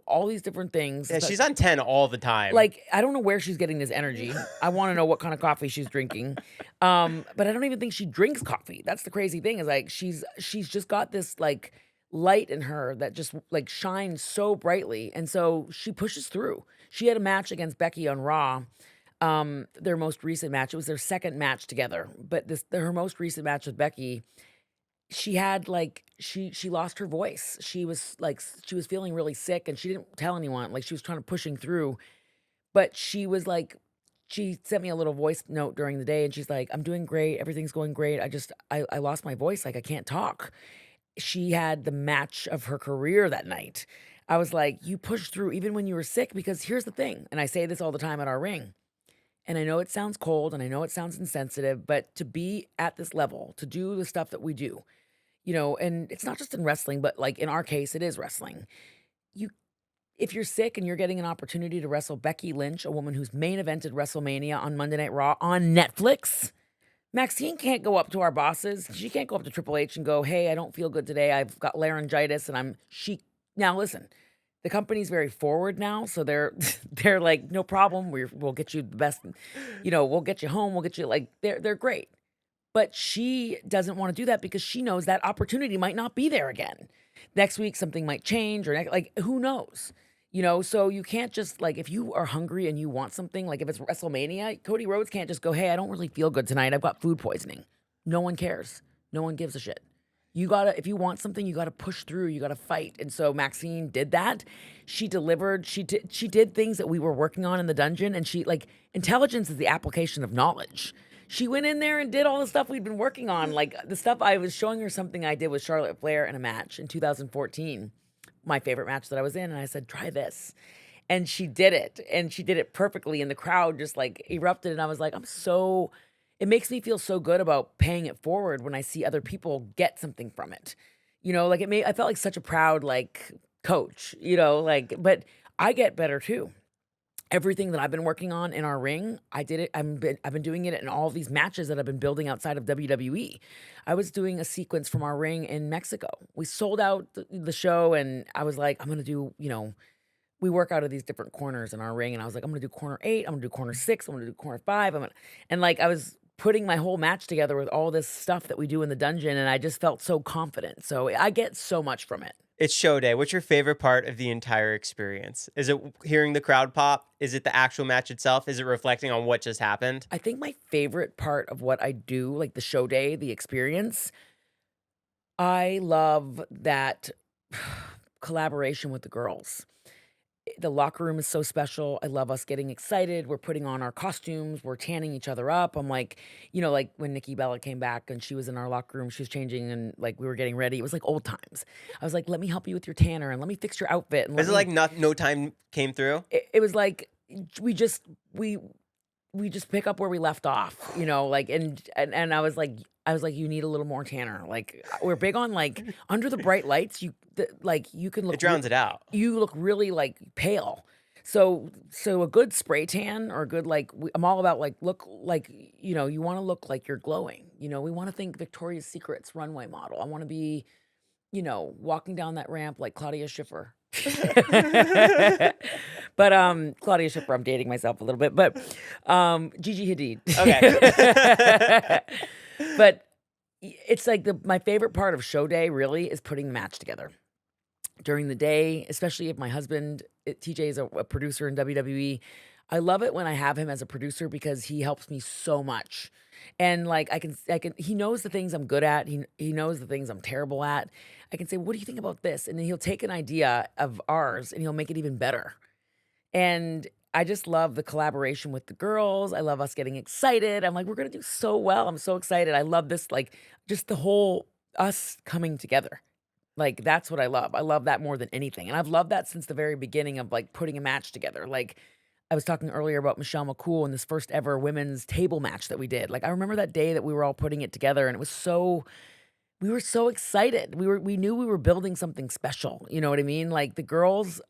all these different things. Yeah, she's on 10 all the time. Like, I don't know where she's getting this energy. I want to know what kind of coffee she's drinking. But I don't even think she drinks coffee. That's the crazy thing is like, she's just got this like light in her that just like shines so brightly. And so she pushes through. She had a match against Becky on Raw. Their most recent match. It was their second match together. But her most recent match with Becky, she had like she lost her voice. She was feeling really sick and she didn't tell anyone. Like she was trying to pushing through, but she was like, she sent me a little voice note during the day and she's like, I'm doing great, everything's going great. I lost my voice, like I can't talk. She had the match of her career that night. I was like, you pushed through even when you were sick, because here's the thing, and I say this all the time at our ring. And I know it sounds cold and I know it sounds insensitive, but to be at this level, to do the stuff that we do, and it's not just in wrestling, but like in our case, it is wrestling. If you're sick and you're getting an opportunity to wrestle Becky Lynch, a woman who's main evented WrestleMania on Monday Night Raw on Netflix, Maxine can't go up to our bosses. She can't go up to Triple H and go, hey, I don't feel good today. I've got laryngitis now listen, the company's very forward now. So they're like, no problem. We'll get you the best, we'll get you home. We'll get you like, they're great. But she doesn't want to do that because she knows that opportunity might not be there again. Next week, something might change or like, who knows? So you can't just like, if you are hungry and you want something, like if it's WrestleMania, Cody Rhodes can't just go, hey, I don't really feel good tonight. I've got food poisoning. No one cares. No one gives a shit. if you want something, you gotta push through, you gotta fight. And so Maxine did that. She delivered. She did things that we were working on in the dungeon, and intelligence is the application of knowledge. She went in there and did all the stuff we'd been working on. Like the stuff I was showing her something I did with Charlotte Flair in a match in 2014, my favorite match that I was in, and I said, try this. And she did it, and she did it perfectly, and the crowd just like erupted. And I was like, it makes me feel so good about paying it forward when I see other people get something from it. Like I felt like such a proud like coach, but I get better too. Everything that I've been working on in our ring, I did it. I've been doing it in all of these matches that I've been building outside of WWE. I was doing a sequence from our ring in Mexico. We sold out the show, and I was like, I'm gonna do, we work out of these different corners in our ring, and I was like, I'm gonna do corner 8, I'm gonna do corner 6, I'm gonna do corner 5, and like I was putting my whole match together with all this stuff that we do in the dungeon, and I just felt so confident. So I get so much from it. It's show day. What's your favorite part of the entire experience? Is it hearing the crowd pop? Is it the actual match itself? Is it reflecting on what just happened? I think my favorite part of what I do, like the show day, the experience, I love that collaboration with the girls. The locker room is so special. I love us getting excited. We're putting on our costumes. We're tanning each other up. I'm like, like when Nikki Bella came back and she was in our locker room, she was changing and like we were getting ready. It was like old times. I was like, let me help you with your tanner and let me fix your outfit. And Is it like no time came through? it was like we just pick up where we left off, like and I was like you need a little more tanner. Like we're big on like under the bright lights, you can look, It drowns it out. you look really like pale. So a good spray tan or a good I'm all about like look like you want to look like you're glowing. We want to think Victoria's Secret's runway model. I want to be walking down that ramp like Claudia Schiffer. But Claudia Schiffer, I'm dating myself a little bit, but Gigi Hadid. Okay. But it's like my favorite part of show day really is putting the match together. During the day, especially if my husband, TJ, is a producer in WWE, I love it when I have him as a producer because he helps me so much. And like he knows the things I'm good at. He knows the things I'm terrible at. I can say, what do you think about this? And then he'll take an idea of ours and he'll make it even better. And I just love the collaboration with the girls. I love us getting excited. I'm like, we're gonna do so well. I'm so excited. I love this, like just the whole us coming together. Like that's what I love. I love that more than anything. And I've loved that since the very beginning of like putting a match together. Like I was talking earlier about Michelle McCool and this first ever women's table match that we did. Like I remember that day that we were all putting it together and we were so excited. We knew we were building something special. You know what I mean? Like the girls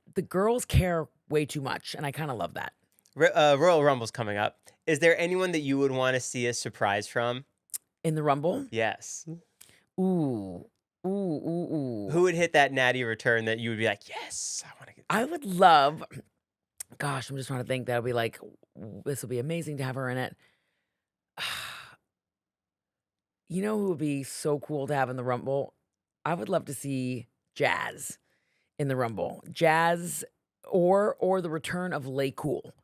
care way too much. And I kind of love that. Royal Rumble's coming up. Is there anyone that you would want to see a surprise from? In the Rumble? Yes. Ooh. Ooh. Who would hit that Nattie return that you would be like, yes, I want to get. I would love, gosh, I'm just trying to think. That would be like, this would be amazing to have her in it. You know who would be so cool to have in the Rumble? I would love to see Jazz in the Rumble. Jazz or the return of Lay Cool.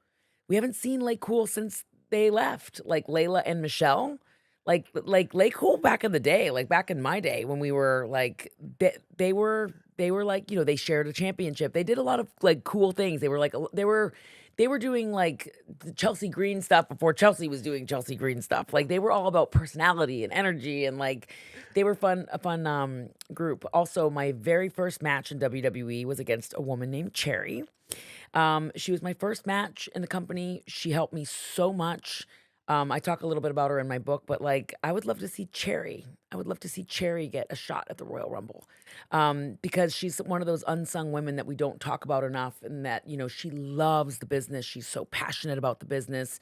We haven't seen Lay Cool since they left, like Layla and Michelle. Like Lay Cool back in the day, like back in my day when we were like they were like, they shared a championship. They did a lot of like cool things. They were doing like the Chelsea Green stuff before Chelsea was doing Chelsea Green stuff. Like they were all about personality and energy and like they were a fun group. Also, my very first match in WWE was against a woman named Cherry. She was my first match in the company. She helped me so much. I talk a little bit about her in my book, but like I would love to see Cherry. I would love to see Cherry get a shot at the Royal Rumble because she's one of those unsung women that we don't talk about enough, and that she loves the business. She's so passionate about the business.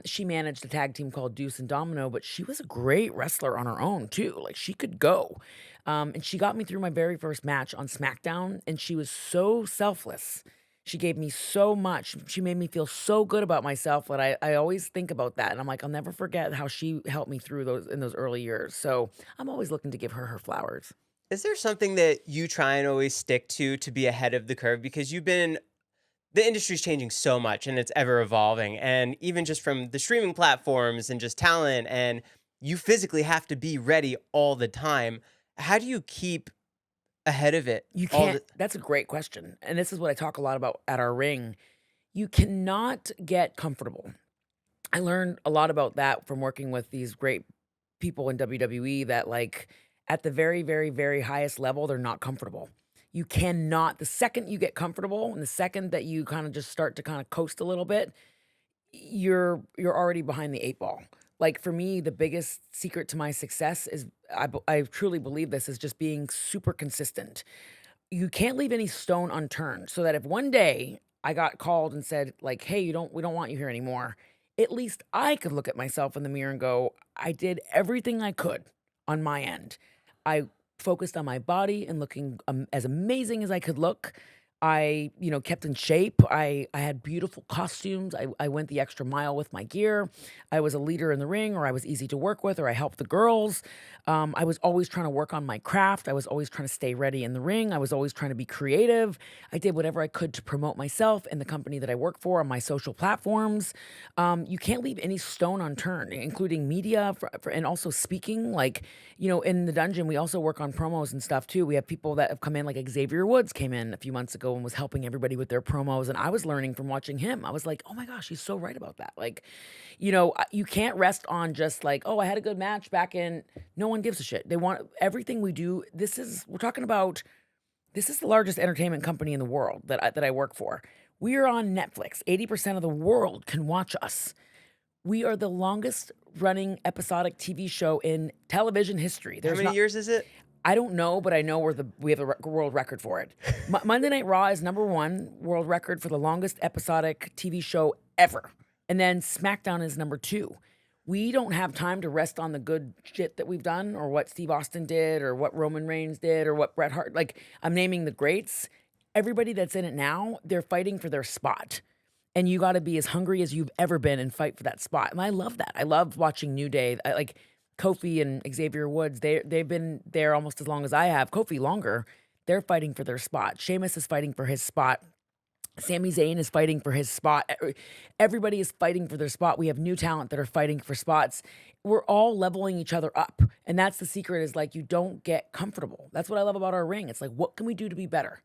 She managed a tag team called Deuce and Domino, but she was a great wrestler on her own too. Like she could go, and she got me through my very first match on SmackDown, and she was so selfless. She gave me so much. She made me feel so good about myself that I always think about that. And I'm like, I'll never forget how she helped me through in those early years. So I'm always looking to give her flowers. Is there something that you try and always stick to be ahead of the curve? Because the industry's changing so much and it's ever evolving. And even just from the streaming platforms and just talent, and you physically have to be ready all the time. How do you keep ahead of it You all can't the That's a great question, and this is what I talk a lot about at our ring. You cannot get comfortable. I learned a lot about that from working with these great people in WWE that, like, at the very, very, very highest level, they're not comfortable. You cannot The second you get comfortable and the second that you kinda just start to kinda coast a little bit, you're already behind the 8 ball. Like, for me, the biggest secret to my success is I truly believe this, is just being super consistent. You can't leave any stone unturned, so that if one day I got called and said, like, "Hey, we don't want you here anymore," at least I could look at myself in the mirror and go, "I did everything I could on my end. I focused on my body and looking, as amazing as I could look. I, kept in shape. I had beautiful costumes. I went the extra mile with my gear. I was a leader in the ring, or I was easy to work with, or I helped the girls. I was always trying to work on my craft. I was always trying to stay ready in the ring. I was always trying to be creative. I did whatever I could to promote myself and the company that I work for on my social platforms. You can't leave any stone unturned, including media and also speaking. Like, in the dungeon, we also work on promos and stuff too. We have people that have come in, like Xavier Woods came in a few months ago and was helping everybody with their promos. And I was learning from watching him. I was like, oh my gosh, he's so right about that. Like, you can't rest on just like, oh, I had a good match back in. No one gives a shit. They want everything we do. We're talking about, this is the largest entertainment company in the world that I work for. We are on Netflix. 80% of the world can watch us. We are the longest running episodic TV show in television history. How many years is it? I don't know, but I know we have a world record for it. Monday Night Raw is #1 world record for the longest episodic TV show ever. And then SmackDown is #2. We don't have time to rest on the good shit that we've done, or what Steve Austin did, or what Roman Reigns did, or what Bret Hart. Like, I'm naming the greats. Everybody that's in it now, they're fighting for their spot. And you gotta be as hungry as you've ever been and fight for that spot. And I love that. I love watching New Day. Like Kofi and Xavier Woods, they've been there almost as long as I have. Kofi longer. They're fighting for their spot. Sheamus is fighting for his spot. Sami Zayn is fighting for his spot. Everybody is fighting for their spot. We have new talent that are fighting for spots. We're all leveling each other up. And that's the secret, is like, you don't get comfortable. That's what I love about our ring. It's like, what can we do to be better?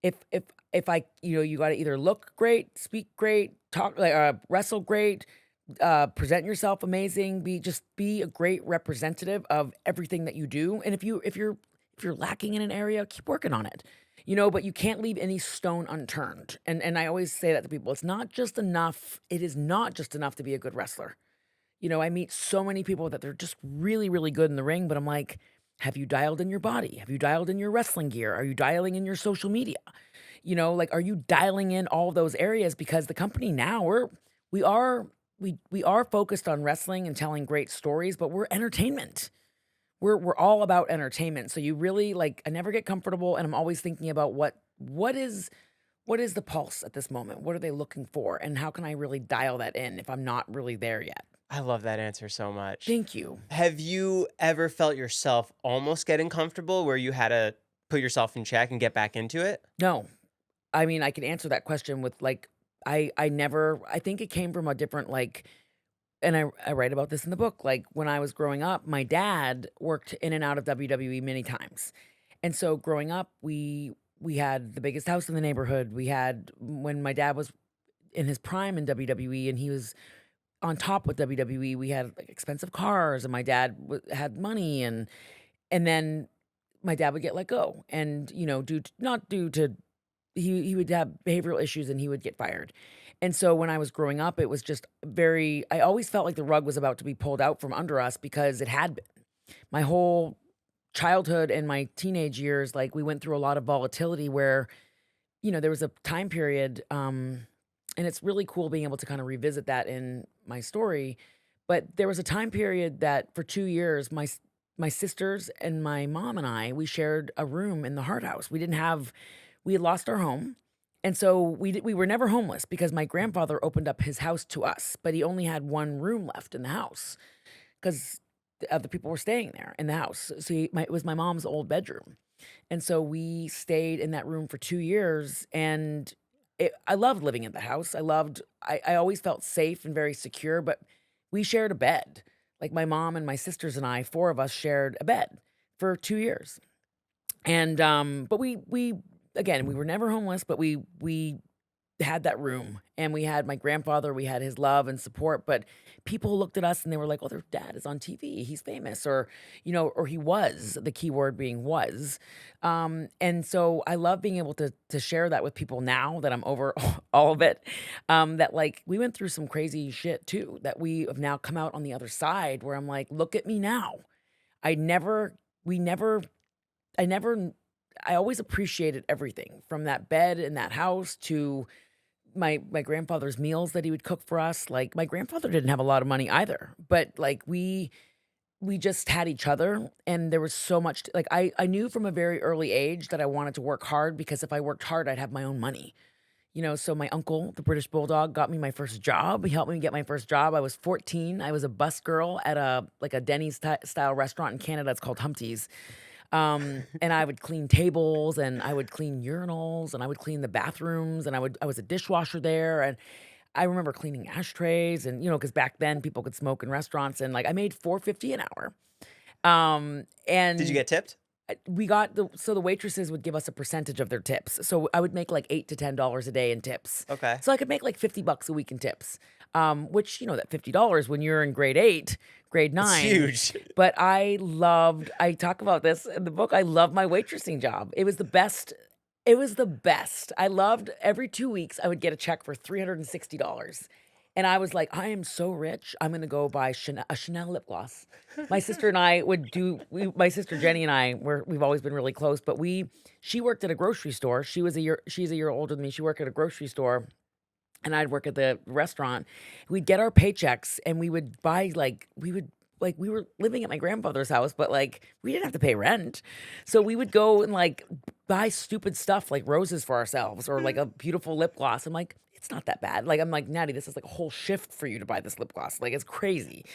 If I, you got to either look great, speak great, talk like, wrestle great, present yourself amazing, be a great representative of everything that you do. And if you're lacking in an area, keep working on it. But you can't leave any stone unturned. And I always say that to people. It's not just enough. It is not just enough to be a good wrestler. I meet so many people that they're just really, really good in the ring, but I'm like, have you dialed in your body? Have you dialed in your wrestling gear? Are you dialing in your social media? Like, are you dialing in all those areas? Because the company now, we are focused on wrestling and telling great stories, but we're entertainment. We're all about entertainment. So you really, like, I never get comfortable, and I'm always thinking about what is the pulse at this moment? What are they looking for? And how can I really dial that in if I'm not really there yet? I love that answer so much. Thank you. Have you ever felt yourself almost getting comfortable where you had to put yourself in check and get back into it? No. I mean, I can answer that question with, like, I never I think it came from a different, like, and I write about this in the book. Like, when I was growing up, my dad worked in and out of WWE many times. And so growing up, we had the biggest house in the neighborhood. We had, when my dad was in his prime in WWE and he was on top with WWE, we had, like, expensive cars, and my dad had money, and then my dad would get let go, and not due to, he would have behavioral issues and he would get fired. And so when I was growing up, it was just I always felt like the rug was about to be pulled out from under us, because it had been. My whole childhood and my teenage years, like, we went through a lot of volatility where, there was a time period, and it's really cool being able to kind of revisit that in my story. But there was a time period that for 2 years, my sisters and my mom and we shared a room in the Hart house. We had lost our home. And so we were never homeless, because my grandfather opened up his house to us, but he only had one room left in the house because other people were staying there in the house. So it was my mom's old bedroom. And so we stayed in that room for 2 years, and I loved living in the house. I always felt safe and very secure, but we shared a bed. Like, my mom and my sisters and I, four of us shared a bed. for 2 years. And, but we again, we were never homeless, but we had that room, and we had my grandfather, we had his love and support, but people looked at us and they were like, "Oh, their dad is on TV, he's famous," or, or he was, the key word being was. And so I love being able to share that with people now that I'm over all of it, that, like, we went through some crazy shit too, that we have now come out on the other side where I'm like, "Look at me now." I never we never I never I always appreciated everything from that bed in that house to my grandfather's meals that he would cook for us. Like, my grandfather didn't have a lot of money either, but, like, we just had each other, and there was so much like, I knew from a very early age that I wanted to work hard because if I worked hard, I'd have my own money. So my uncle, the British Bulldog, got me my first job. He helped me get my first job. I was 14. I was a bus girl at a Denny's style restaurant in Canada. It's called Humpty's. And I would clean tables and I would clean urinals and I would clean the bathrooms and I was a dishwasher there. And I remember cleaning ashtrays and, because back then people could smoke in restaurants and like I made 4.50 an hour. Did you And get tipped? we got the waitresses would give us a percentage of their tips. So I would make like $8 to $10 a day in tips. Okay. So I could make like $50 a week in tips. Which, that $50 when you're in grade 8, grade It's 9. huge. But I talk about this in the book. I love my waitressing job. It was the best. It was the best. I loved every 2 weeks I would get a check for $360. And I was like, I am so rich. I'm gonna go buy a Chanel lip gloss. My sister and I would my sister Jenny and I we've always been really close, but she worked at a grocery store. She's a year older than me. She worked at a grocery store and I'd work at the restaurant. We'd get our paychecks and we would buy we were living at my grandfather's house, but like we didn't have to pay rent. So we would go and like buy stupid stuff like roses for ourselves or like a beautiful lip gloss. I'm like, it's not that bad. Like I'm like, Nattie, this is like a whole shift for you to buy this lip gloss. Like it's crazy.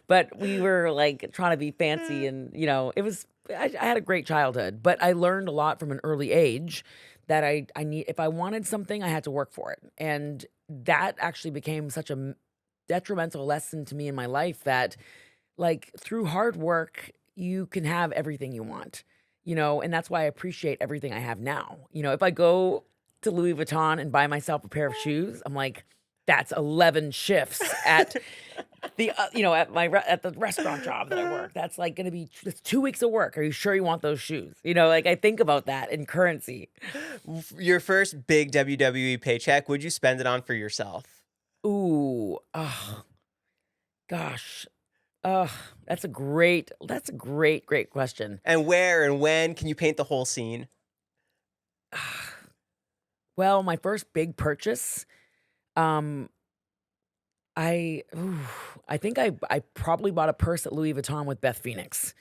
But we were like trying to be fancy and it was I had a great childhood, but I learned a lot from an early age that I need if I wanted something, I had to work for it. And that actually became such a detrimental lesson to me in my life that like through hard work, you can have everything you want, and that's why I appreciate everything I have now. If I go to Louis Vuitton and buy myself a pair of shoes, I'm like, that's 11 shifts at at the restaurant job that I work. That's like going to be that's 2 weeks of work. Are you sure you want those shoes? Like I think about that in currency. Your first big WWE paycheck, would you spend it on for yourself? Ooh, oh, gosh. Oh, that's a great question. And where and when? Can you paint the whole scene? Well, my first big purchase, um, ooh, I think I probably bought a purse at Louis Vuitton with Beth Phoenix.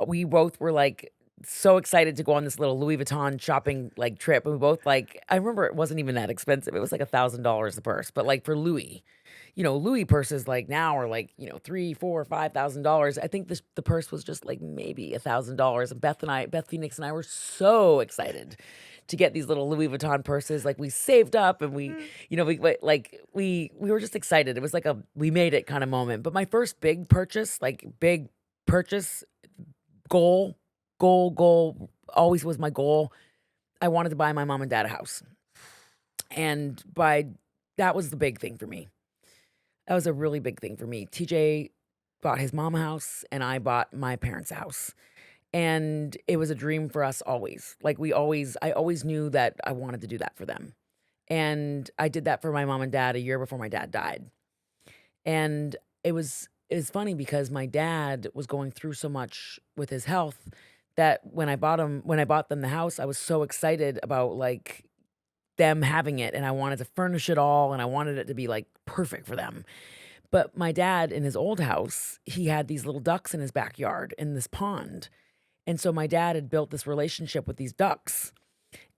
We both were like so excited to go on this little Louis Vuitton shopping like trip. And we both like I remember it wasn't even that expensive. It was like $1,000 a purse, but like for Louis. Louis purses like now are like, $3, $4, $5,000. I think the purse was just like maybe $1,000. And Beth Phoenix and I were so excited to get these little Louis Vuitton purses. Like we saved up and we were just excited. It was like we made it kind of moment. But my first big purchase, goal, always was my goal. I wanted to buy my mom and dad a house. And that was the big thing for me. That was a really big thing for me. TJ bought his mom a house and I bought my parents' a house. And it was a dream for us always. Like I always knew that I wanted to do that for them. And I did that for my mom and dad a year before my dad died. And it was funny because my dad was going through so much with his health that when I bought them the house, I was so excited about like them having it and I wanted to furnish it all and I wanted it to be like perfect for them. But my dad in his old house, he had these little ducks in his backyard in this pond. And so my dad had built this relationship with these ducks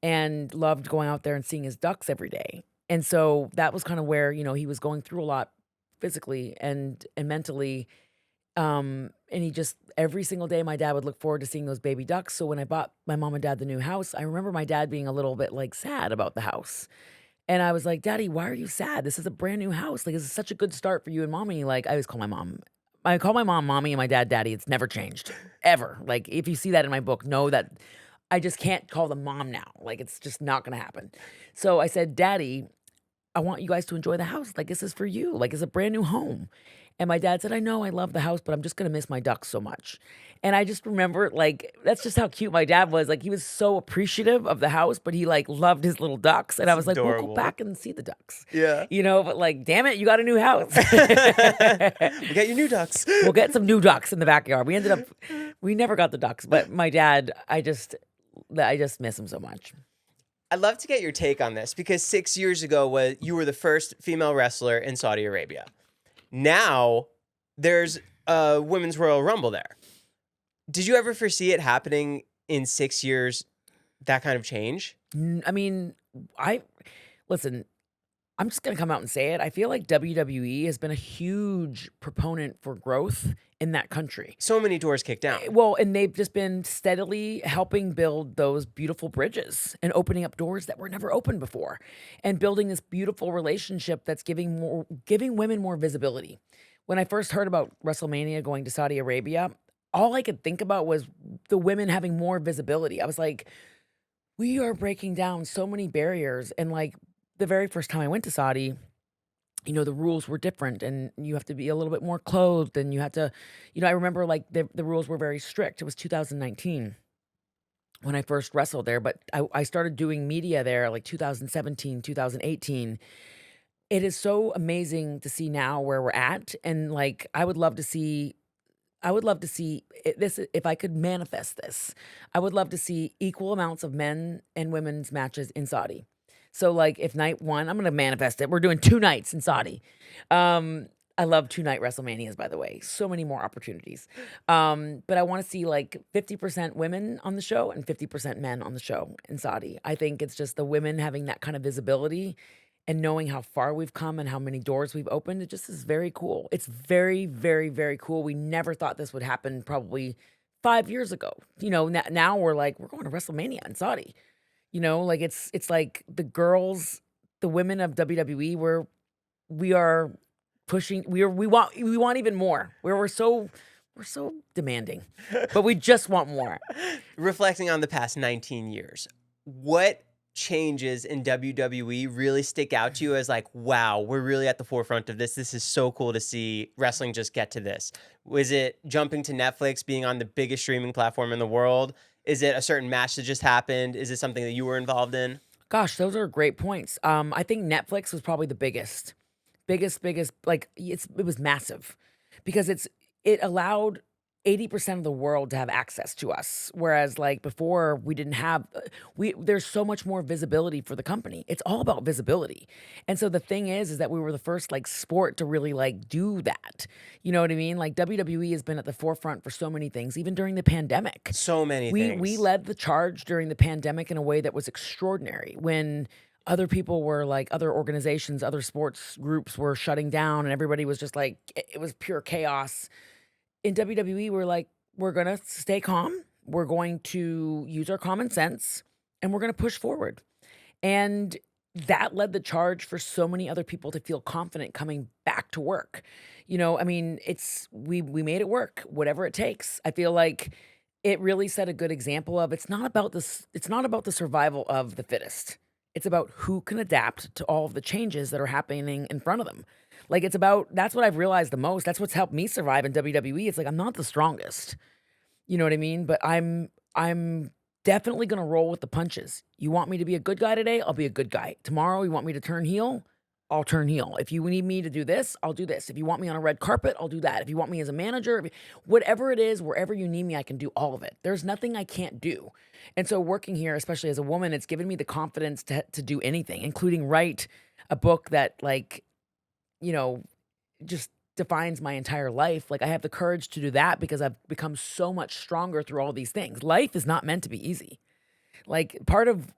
and loved going out there and seeing his ducks every day. And so that was kind of where, he was going through a lot physically and mentally. And he just every single day my dad would look forward to seeing those baby ducks. So when I bought my mom and dad the new house, I remember my dad being a little bit like sad about the house. And I was like, Daddy, why are you sad? This is a brand new house. Like, this is such a good start for you and mommy. Like, I always call my mom I call my mom mommy and my dad daddy. It's never changed ever. Like if you see that in my book, know that I just can't call them mom now. Like it's just not gonna happen. So I said, Daddy, I want you guys to enjoy the house. Like this is for you. Like it's a brand new home. And my dad said, I know I love the house, but I'm just gonna miss my ducks so much. And I just remember like that's just how cute my dad was. Like he was so appreciative of the house, but he like loved his little ducks. And I It's was like, we'll go adorable. back and see the ducks. Yeah. But like, damn it, you got a new house. We got your new ducks. We'll get some new ducks in the backyard. We never got the ducks, but my dad, I just miss him so much. I'd love to get your take on this because 6 years ago you were the first female wrestler in Saudi Arabia. Now there's a women's Royal Rumble there. Did you ever foresee it happening in 6 years, that kind of change? I mean, listen, I'm just going to come out and say it. I feel like WWE has been a huge proponent for growth in that country. So many doors kicked down. Well, and they've just been steadily helping build those beautiful bridges and opening up doors that were never opened before and building this beautiful relationship that's giving women more visibility. When I first heard about WrestleMania going to Saudi Arabia, all I could think about was the women having more visibility. I was like, we are breaking down so many barriers. And like the very first time I went to Saudi, the rules were different and you have to be a little bit more clothed and you have to, I remember like the rules were very strict. It was 2019 when I first wrestled there, but I started doing media there like 2017, 2018. It is so amazing to see now where we're at. And like, I would love to see this if I could manifest this. I would love to see equal amounts of men and women's matches in Saudi. So like if night one, I'm going to manifest it. We're doing 2 nights in Saudi. I love 2-night WrestleManias, by the way. So many more opportunities. But I want to see like 50% women on the show and 50% men on the show in Saudi. I think it's just the women having that kind of visibility and knowing how far we've come and how many doors we've opened. It just is very cool. It's very, very, very cool. We never thought this would happen probably 5 years ago. Now we're like, we're going to WrestleMania in Saudi. Like it's like the women of WWE, we are pushing, we want even more. We're so demanding, but we just want more. Reflecting on the past 19 years, what changes in WWE really stick out to you as like, wow, we're really at the forefront of this. This is so cool to see wrestling just get to this. Was it jumping to Netflix, being on the biggest streaming platform in the world? Is it a certain match that just happened? Is it something that you were involved in? Gosh, those are great points. I think Netflix was probably the biggest, like it was massive because it allowed 80% of the world to have access to us. Whereas like before we didn't have, there's so much more visibility for the company. It's all about visibility. And so the thing is that we were the first like sport to really like do that. You know what I mean? Like WWE has been at the forefront for so many things, even during the pandemic. So many things. We led the charge during the pandemic in a way that was extraordinary when other people were like, other organizations, other sports groups were shutting down and everybody was just like, it was pure chaos. In WWE, we're like, we're going to stay calm. We're going to use our common sense and we're going to push forward. And that led the charge for so many other people to feel confident coming back to work. I mean, we made it work, whatever it takes. I feel like it really set a good example of it's not about the survival of the fittest. It's about who can adapt to all of the changes that are happening in front of them. Like that's what I've realized the most. That's what's helped me survive in WWE. It's like I'm not the strongest. You know what I mean? But I'm definitely going to roll with the punches. You want me to be a good guy today? I'll be a good guy. Tomorrow you want me to turn heel? I'll turn heel. If you need me to do this, I'll do this. If you want me on a red carpet, I'll do that. If you want me as a manager, whatever it is, wherever you need me, I can do all of it. There's nothing I can't do. And so working here, especially as a woman, it's given me the confidence to do anything, including write a book that like, just defines my entire life. Like I have the courage to do that because I've become so much stronger through all these things. Life is not meant to be easy. Like part of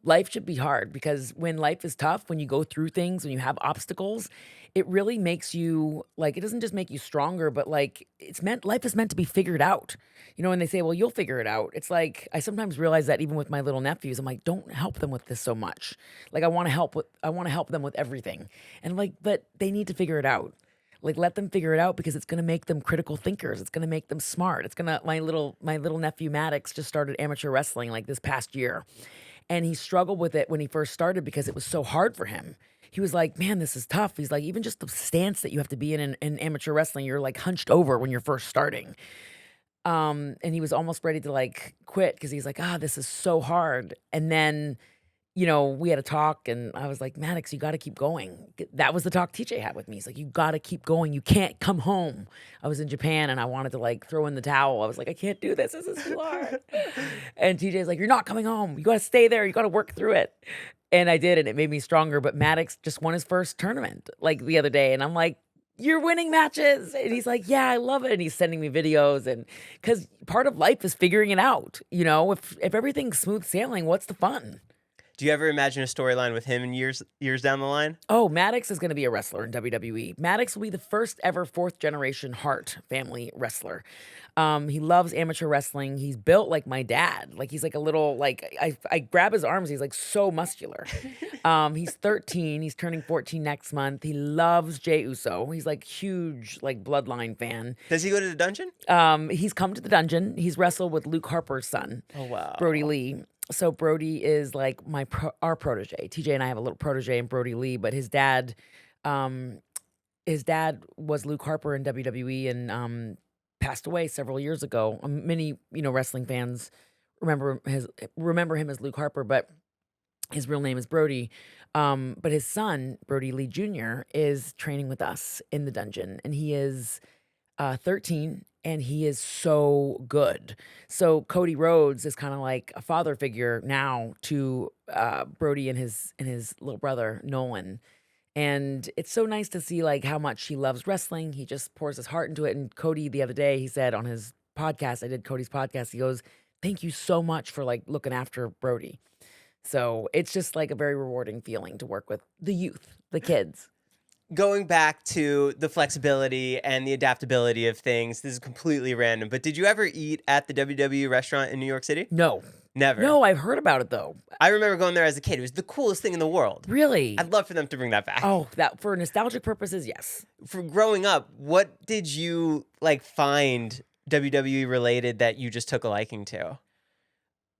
life should be hard because when life is tough, when you go through things, when you have obstacles, it really makes you like, it doesn't just make you stronger, but like life is meant to be figured out. And they say, well, you'll figure it out. It's like, I sometimes realize that even with my little nephews, I'm like, don't help them with this so much. Like I want to help them with everything. And like, but they need to figure it out. Like, let them figure it out because it's gonna make them critical thinkers. It's gonna make them smart. It's gonna my little nephew Maddox just started amateur wrestling like this past year. And he struggled with it when he first started because it was so hard for him. He was like, "Man, this is tough." He's like, "Even just the stance that you have to be in amateur wrestling, you're like hunched over when you're first starting." And he was almost ready to like quit because he's like, "Ah, this is so hard." And then, we had a talk and I was like, "Maddox, you got to keep going." That was the talk TJ had with me. He's like, "You got to keep going. You can't come home." I was in Japan and I wanted to like throw in the towel. I was like, "I can't do this. This is too hard." And TJ's like, "You're not coming home. You got to stay there. You got to work through it." And I did, and it made me stronger. But Maddox just won his first tournament like the other day. And I'm like, "You're winning matches." And he's like, "Yeah, I love it." And he's sending me videos. And because part of life is figuring it out. If everything's smooth sailing, what's the fun? Do you ever imagine a storyline with him in years down the line? Oh, Maddox is going to be a wrestler in WWE. Maddox will be the first ever fourth generation Hart family wrestler. He loves amateur wrestling. He's built like my dad. Like he's like a little like I grab his arms. He's like so muscular. He's 13. He's turning 14 next month. He loves Jey Uso. He's like huge like bloodline fan. Does he go to the dungeon? He's come to the dungeon. He's wrestled with Luke Harper's son. Oh wow, Brody Lee. So Brody is like our protege. TJ and I have a little protege in Brody Lee, but his dad was Luke Harper in WWE and passed away several years ago. Many wrestling fans remember him as Luke Harper, but his real name is Brody. But his son Brody Lee Jr. is training with us in the dungeon, and he is 13. And he is so good. So Cody Rhodes is kind of like a father figure now to Brody and his little brother Nolan. And it's so nice to see like how much he loves wrestling. He just pours his heart into it. And Cody the other day, he said on his podcast, I did Cody's podcast, he goes, "Thank you so much for like looking after Brody." So it's just like a very rewarding feeling to work with the youth, the kids. Going back to the flexibility and the adaptability of things, this is completely random, but did you ever eat at the WWE restaurant in New York City? No. Never. No, I've heard about it though. I remember going there as a kid. It was the coolest thing in the world. Really? I'd love for them to bring that back. Oh, that for nostalgic purposes, yes. For growing up, what did you like find WWE related that you just took a liking to?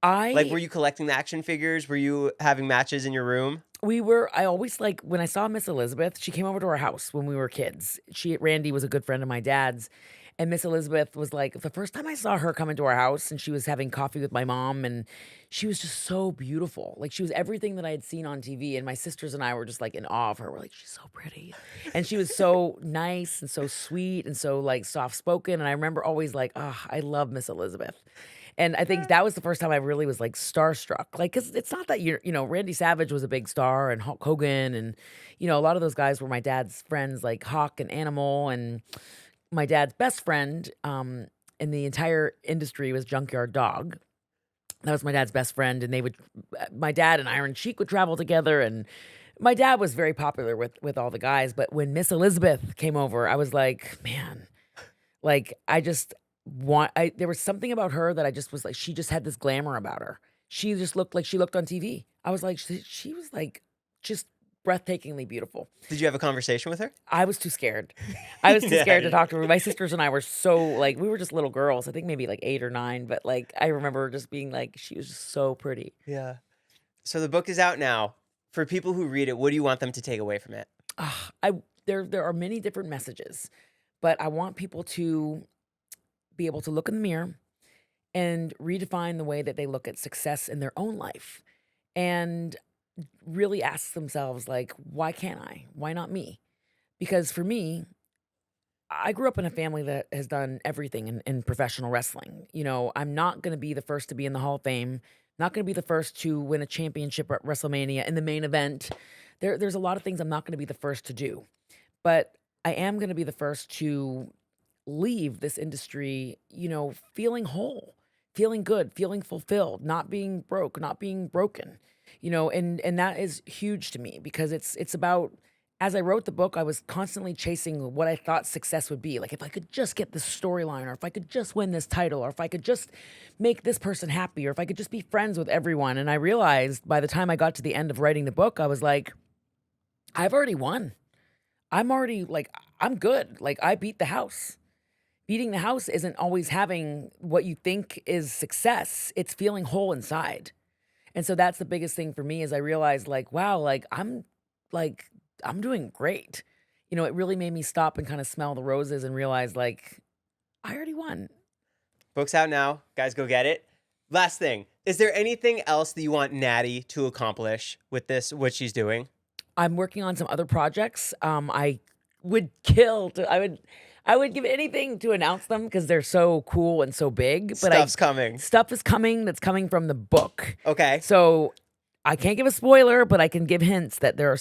Were you collecting the action figures? Were you having matches in your room? I always like when I saw Miss Elizabeth, she came over to our house when we were kids. Randy was a good friend of my dad's. And Miss Elizabeth was like, the first time I saw her come into our house and she was having coffee with my mom and she was just so beautiful. Like she was everything that I had seen on TV. And my sisters and I were just like in awe of her. We're like, she's so pretty. And she was so nice and so sweet and so like soft spoken. And I remember always like, oh, I love Miss Elizabeth. And I think that was the first time I really was like starstruck. Like, cause it's not that Randy Savage was a big star and Hulk Hogan and, a lot of those guys were my dad's friends like Hawk and Animal, and my dad's best friend in the entire industry was Junkyard Dog. That was my dad's best friend. And my dad and Iron Sheik would travel together, and my dad was very popular with all the guys. But when Miss Elizabeth came over, I was like, man, like there was something about her that I just was like, she just had this glamour about her. She just looked like she looked on TV. I was like, she was like just breathtakingly beautiful. Did you have a conversation with her? I was too scared. I was too scared to talk to her. My sisters and I were so like, we were just little girls. I think maybe like 8 or 9, but like I remember just being like, she was just so pretty. Yeah. So the book is out now. For people who read it, what do you want them to take away from it? There are many different messages, but I want people to be able to look in the mirror and redefine the way that they look at success in their own life and really ask themselves, like, why can't I? Why not me? Because for me, I grew up in a family that has done everything in professional wrestling. I'm not going to be the first to be in the Hall of Fame, not going to be the first to win a championship at WrestleMania in the main event. There's a lot of things I'm not going to be the first to do, but I am going to be the first to leave this industry, feeling whole, feeling good, feeling fulfilled, not being broke, not being broken, and that is huge to me because it's about, as I wrote the book, I was constantly chasing what I thought success would be. Like if I could just get this storyline, or if I could just win this title, or if I could just make this person happy, or if I could just be friends with everyone. And I realized by the time I got to the end of writing the book, I was like, I've already won. I'm already like, I'm good. Like, I beat the house. Beating the house isn't always having what you think is success. It's feeling whole inside. And so that's the biggest thing for me is I realized like, wow, like I'm doing great. You know, it really made me stop and kind of smell the roses and realize like I already won. Book's out now. Guys, go get it. Last thing. Is there anything else that you want Nattie to accomplish with this, what she's doing? I'm working on some other projects. I would kill to I would give anything to announce them because they're so cool and so big. But Stuff's coming. stuff is coming that's coming from the book. Okay. So I can't give a spoiler, but I can give hints that there are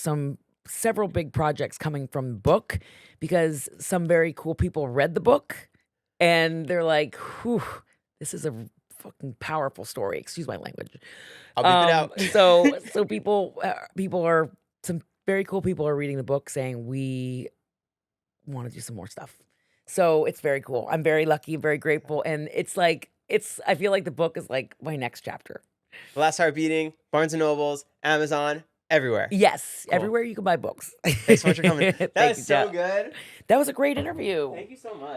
several big projects coming from the book because some very cool people read the book and they're like, whew, this is a fucking powerful story. Excuse my language. I'll beep it out. So people are some very cool people are reading the book saying we want to do some more stuff. So it's very cool. I'm very lucky, very grateful, and it's like I feel like the book is like my next chapter. The Last Heart Beating, Barnes and Nobles, Amazon, everywhere. Yes, Cool. everywhere you can buy books. Thanks so much for coming. That Thank was you, so Jeff. good. That was a great interview. Thank you so much.